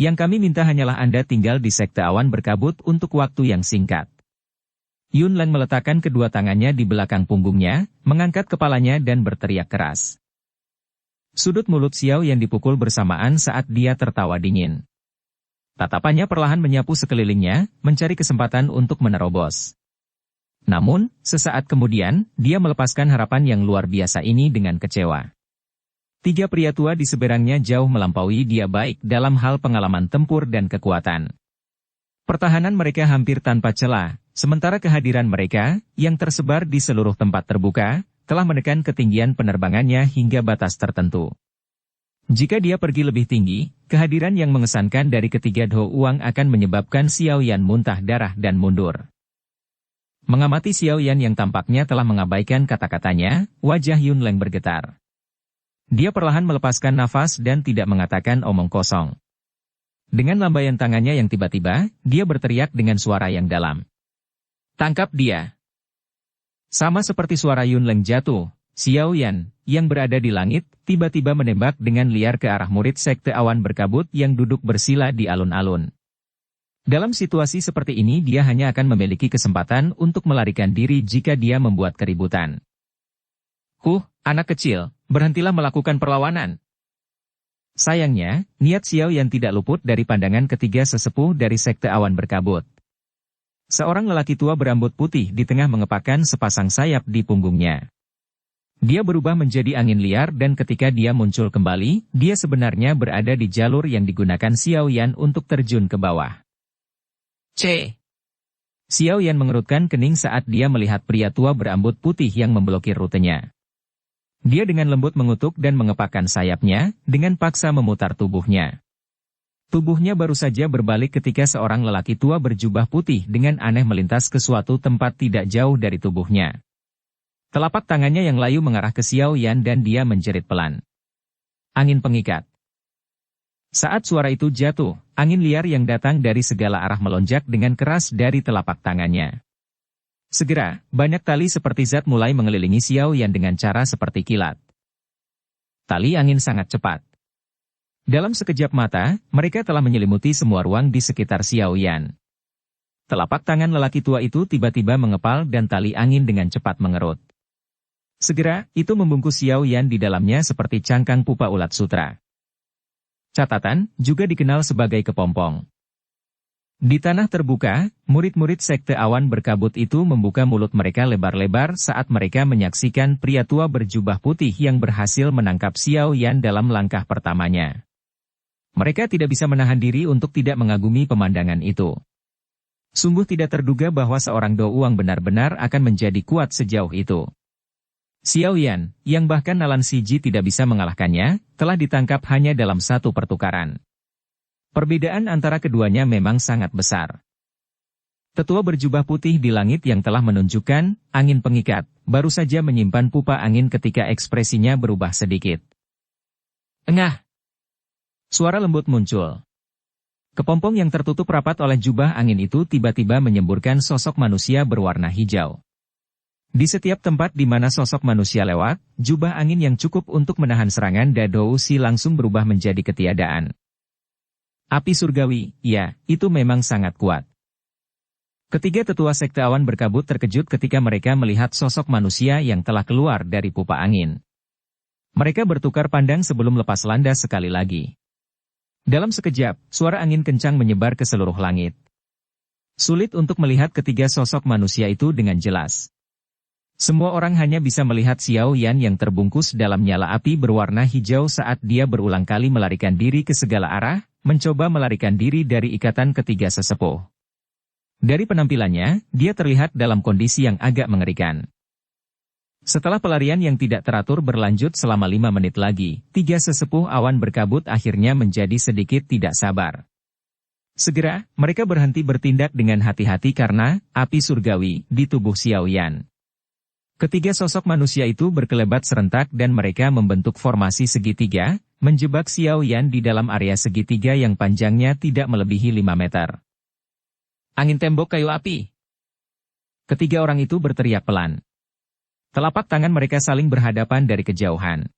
Yang kami minta hanyalah Anda tinggal di Sekte Awan Berkabut untuk waktu yang singkat. Yun Lang meletakkan kedua tangannya di belakang punggungnya, mengangkat kepalanya dan berteriak keras. Sudut mulut Xiao Yan dipukul bersamaan saat dia tertawa dingin. Tatapannya perlahan menyapu sekelilingnya, mencari kesempatan untuk menerobos. Namun, sesaat kemudian, dia melepaskan harapan yang luar biasa ini dengan kecewa. Tiga pria tua di seberangnya jauh melampaui dia baik dalam hal pengalaman tempur dan kekuatan. Pertahanan mereka hampir tanpa celah, sementara kehadiran mereka, yang tersebar di seluruh tempat terbuka, telah menekan ketinggian penerbangannya hingga batas tertentu. Jika dia pergi lebih tinggi, kehadiran yang mengesankan dari ketiga Do Uang akan menyebabkan Xiao Yan muntah darah dan mundur. Mengamati Xiao Yan yang tampaknya telah mengabaikan kata-katanya, wajah Yun Lang bergetar. Dia perlahan melepaskan nafas dan tidak mengatakan omong kosong. Dengan lambaian tangannya yang tiba-tiba, dia berteriak dengan suara yang dalam. Tangkap dia! Sama seperti suara Yun Lang jatuh, Xiao Yan, yang berada di langit, tiba-tiba menembak dengan liar ke arah murid Sekte Awan Berkabut yang duduk bersila di alun-alun. Dalam situasi seperti ini dia hanya akan memiliki kesempatan untuk melarikan diri jika dia membuat keributan. Anak kecil, berhentilah melakukan perlawanan. Sayangnya, niat Xiao Yan tidak luput dari pandangan ketiga sesepuh dari Sekte Awan Berkabut. Seorang lelaki tua berambut putih di tengah mengepakkan sepasang sayap di punggungnya. Dia berubah menjadi angin liar dan ketika dia muncul kembali, dia sebenarnya berada di jalur yang digunakan Xiao Yan untuk terjun ke bawah. Xiao Yan mengerutkan kening saat dia melihat pria tua berambut putih yang memblokir rutenya. Dia dengan lembut mengutuk dan mengepakkan sayapnya, dengan paksa memutar tubuhnya. Tubuhnya baru saja berbalik ketika seorang lelaki tua berjubah putih dengan aneh melintas ke suatu tempat tidak jauh dari tubuhnya. Telapak tangannya yang layu mengarah ke Xiao Yan dan dia menjerit pelan. Angin pengikat. Saat suara itu jatuh, angin liar yang datang dari segala arah melonjak dengan keras dari telapak tangannya. Segera, banyak tali seperti zat mulai mengelilingi Xiao Yan dengan cara seperti kilat. Tali angin sangat cepat. Dalam sekejap mata, mereka telah menyelimuti semua ruang di sekitar Xiao Yan. Telapak tangan lelaki tua itu tiba-tiba mengepal dan tali angin dengan cepat mengerut. Segera, itu membungkus Xiao Yan di dalamnya seperti cangkang pupa ulat sutra. Catatan, juga dikenal sebagai kepompong. Di tanah terbuka, murid-murid Sekte Awan Berkabut itu membuka mulut mereka lebar-lebar saat mereka menyaksikan pria tua berjubah putih yang berhasil menangkap Xiao Yan dalam langkah pertamanya. Mereka tidak bisa menahan diri untuk tidak mengagumi pemandangan itu. Sungguh tidak terduga bahwa seorang Do Uang benar-benar akan menjadi kuat sejauh itu. Xiao Yan, yang bahkan Nalan Siji tidak bisa mengalahkannya, telah ditangkap hanya dalam satu pertukaran. Perbedaan antara keduanya memang sangat besar. Tetua berjubah putih di langit yang telah menunjukkan angin pengikat, baru saja menyimpan pupa angin ketika ekspresinya berubah sedikit. Engah! Suara lembut muncul. Kepompong yang tertutup rapat oleh jubah angin itu tiba-tiba menyemburkan sosok manusia berwarna hijau. Di setiap tempat di mana sosok manusia lewat, jubah angin yang cukup untuk menahan serangan Dadou Si langsung berubah menjadi ketiadaan. Api surgawi, ya, itu memang sangat kuat. Ketiga tetua Sekte Awan Berkabut terkejut ketika mereka melihat sosok manusia yang telah keluar dari pupa angin. Mereka bertukar pandang sebelum lepas landas sekali lagi. Dalam sekejap, suara angin kencang menyebar ke seluruh langit. Sulit untuk melihat ketiga sosok manusia itu dengan jelas. Semua orang hanya bisa melihat Xiao Yan yang terbungkus dalam nyala api berwarna hijau saat dia berulang kali melarikan diri ke segala arah, mencoba melarikan diri dari ikatan ketiga sesepuh. Dari penampilannya, dia terlihat dalam kondisi yang agak mengerikan. Setelah pelarian yang tidak teratur berlanjut selama 5 menit lagi, tiga sesepuh awan berkabut akhirnya menjadi sedikit tidak sabar. Segera, mereka berhenti bertindak dengan hati-hati karena api surgawi di tubuh Xiao Yan. Ketiga sosok manusia itu berkelebat serentak dan mereka membentuk formasi segitiga, menjebak Xiao Yan di dalam area segitiga yang panjangnya tidak melebihi 5 meter. Angin tembok kayu api. Ketiga orang itu berteriak pelan. Telapak tangan mereka saling berhadapan dari kejauhan.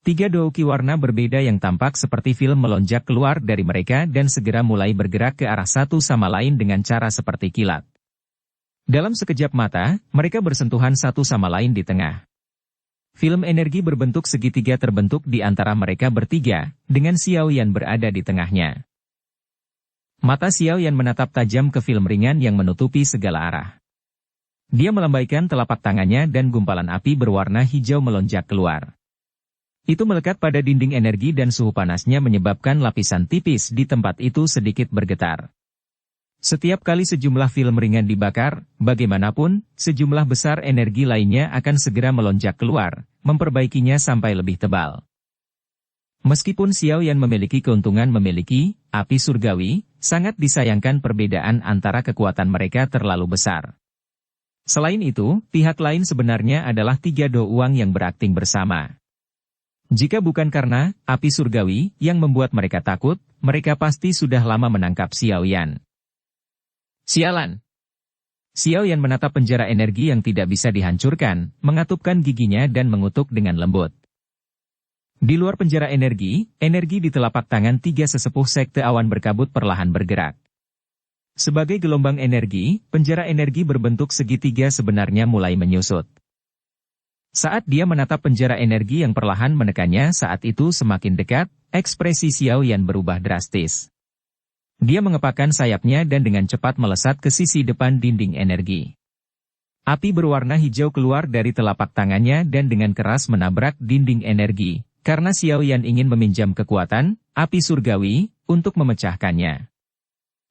Tiga douki warna berbeda yang tampak seperti film melonjak keluar dari mereka dan segera mulai bergerak ke arah satu sama lain dengan cara seperti kilat. Dalam sekejap mata, mereka bersentuhan satu sama lain di tengah. Film energi berbentuk segitiga terbentuk di antara mereka bertiga, dengan Xiao Yan berada di tengahnya. Mata Xiao Yan menatap tajam ke film ringan yang menutupi segala arah. Dia melambaikan telapak tangannya dan gumpalan api berwarna hijau melonjak keluar. Itu melekat pada dinding energi dan suhu panasnya menyebabkan lapisan tipis di tempat itu sedikit bergetar. Setiap kali sejumlah film ringan dibakar, bagaimanapun, sejumlah besar energi lainnya akan segera melonjak keluar, memperbaikinya sampai lebih tebal. Meskipun Xiao Yan memiliki keuntungan memiliki api surgawi, sangat disayangkan perbedaan antara kekuatan mereka terlalu besar. Selain itu, pihak lain sebenarnya adalah tiga do uang yang berakting bersama. Jika bukan karena api surgawi yang membuat mereka takut, mereka pasti sudah lama menangkap Xiao Yan. Sialan! Xiao Yan menatap penjara energi yang tidak bisa dihancurkan, mengatupkan giginya dan mengutuk dengan lembut. Di luar penjara energi di telapak tangan tiga sesepuh sekte awan berkabut perlahan bergerak. Sebagai gelombang energi, penjara energi berbentuk segitiga sebenarnya mulai menyusut. Saat dia menatap penjara energi yang perlahan menekannya saat itu semakin dekat, ekspresi Xiao Yan berubah drastis. Dia mengepakkan sayapnya dan dengan cepat melesat ke sisi depan dinding energi. Api berwarna hijau keluar dari telapak tangannya dan dengan keras menabrak dinding energi, karena Xiao Yan ingin meminjam kekuatan, api surgawi, untuk memecahkannya.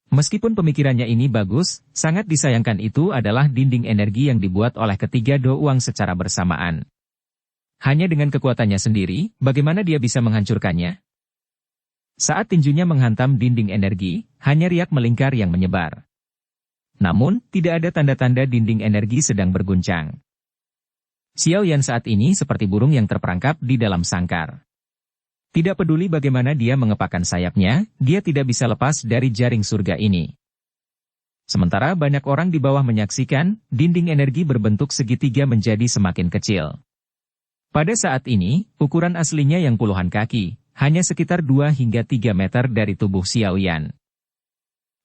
Meskipun pemikirannya ini bagus, sangat disayangkan itu adalah dinding energi yang dibuat oleh ketiga do uang secara bersamaan. Hanya dengan kekuatannya sendiri, bagaimana dia bisa menghancurkannya? Saat tinjunya menghantam dinding energi, hanya riak melingkar yang menyebar. Namun, tidak ada tanda-tanda dinding energi sedang berguncang. Xiao Yan saat ini seperti burung yang terperangkap di dalam sangkar. Tidak peduli bagaimana dia mengepakkan sayapnya, dia tidak bisa lepas dari jaring surga ini. Sementara banyak orang di bawah menyaksikan, dinding energi berbentuk segitiga menjadi semakin kecil. Pada saat ini, ukuran aslinya yang puluhan kaki, hanya sekitar 2 hingga 3 meter dari tubuh Xiao Yan.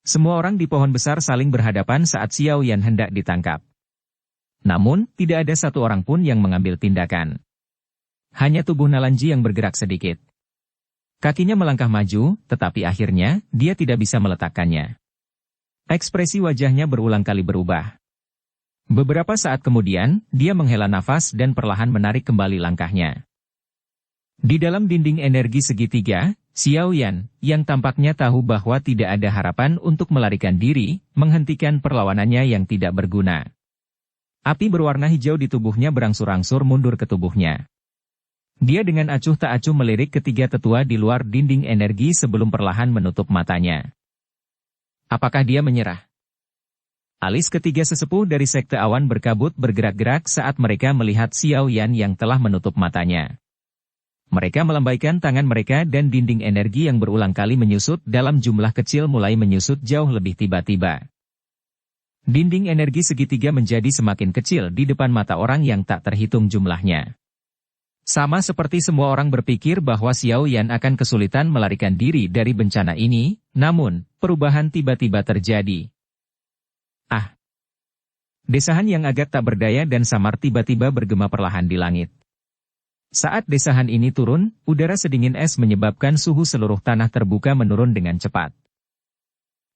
Semua orang di pohon besar saling berhadapan saat Xiao Yan hendak ditangkap. Namun, tidak ada satu orang pun yang mengambil tindakan. Hanya tubuh Nalanji yang bergerak sedikit. Kakinya melangkah maju, tetapi akhirnya, dia tidak bisa meletakkannya. Ekspresi wajahnya berulang kali berubah. Beberapa saat kemudian, dia menghela nafas dan perlahan menarik kembali langkahnya. Di dalam dinding energi segitiga, Xiao Yan, yang tampaknya tahu bahwa tidak ada harapan untuk melarikan diri, menghentikan perlawanannya yang tidak berguna. Api berwarna hijau di tubuhnya berangsur-angsur mundur ke tubuhnya. Dia dengan acuh tak acuh melirik ketiga tetua di luar dinding energi sebelum perlahan menutup matanya. Apakah dia menyerah? Alis ketiga sesepuh dari sekte awan berkabut bergerak-gerak saat mereka melihat Xiao Yan yang telah menutup matanya. Mereka melambaikan tangan mereka dan dinding energi yang berulang kali menyusut dalam jumlah kecil mulai menyusut jauh lebih tiba-tiba. Dinding energi segitiga menjadi semakin kecil di depan mata orang yang tak terhitung jumlahnya. Sama seperti semua orang berpikir bahwa Xiao Yan akan kesulitan melarikan diri dari bencana ini, namun, perubahan tiba-tiba terjadi. Ah! Desahan yang agak tak berdaya dan samar tiba-tiba bergema perlahan di langit. Saat desahan ini turun, udara sedingin es menyebabkan suhu seluruh tanah terbuka menurun dengan cepat.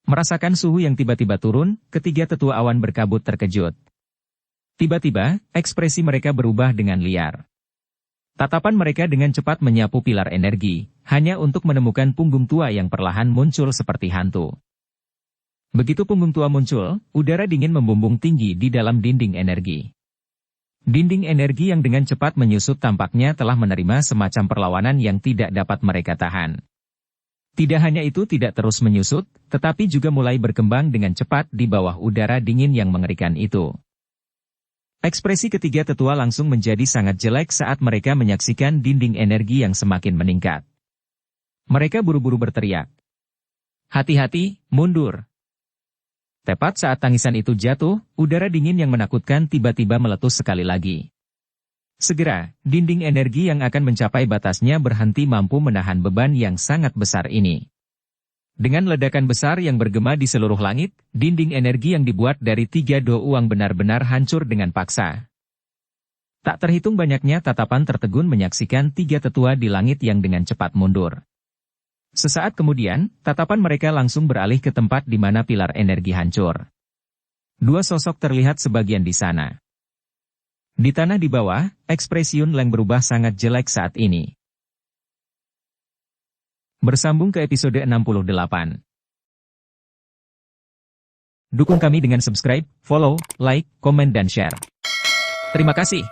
Merasakan suhu yang tiba-tiba turun, ketiga tetua awan berkabut terkejut. Tiba-tiba, ekspresi mereka berubah dengan liar. Tatapan mereka dengan cepat menyapu pilar energi, hanya untuk menemukan punggung tua yang perlahan muncul seperti hantu. Begitu punggung tua muncul, udara dingin membumbung tinggi di dalam dinding energi. Dinding energi yang dengan cepat menyusut tampaknya telah menerima semacam perlawanan yang tidak dapat mereka tahan. Tidak hanya itu tidak terus menyusut, tetapi juga mulai berkembang dengan cepat di bawah udara dingin yang mengerikan itu. Ekspresi ketiga tetua langsung menjadi sangat jelek saat mereka menyaksikan dinding energi yang semakin meningkat. Mereka buru-buru berteriak. Hati-hati, mundur. Tepat saat tangisan itu jatuh, udara dingin yang menakutkan tiba-tiba meletus sekali lagi. Segera, dinding energi yang akan mencapai batasnya berhenti mampu menahan beban yang sangat besar ini. Dengan ledakan besar yang bergema di seluruh langit, dinding energi yang dibuat dari 3 do uang benar-benar hancur dengan paksa. Tak terhitung banyaknya tatapan tertegun menyaksikan 3 tetua di langit yang dengan cepat mundur. Sesaat kemudian, tatapan mereka langsung beralih ke tempat di mana pilar energi hancur. 2 sosok terlihat sebagian di sana. Di tanah di bawah, ekspresi Yun Leng berubah sangat jelek saat ini. Bersambung ke episode 68. Dukung kami dengan subscribe, follow, like, komen dan share. Terima kasih.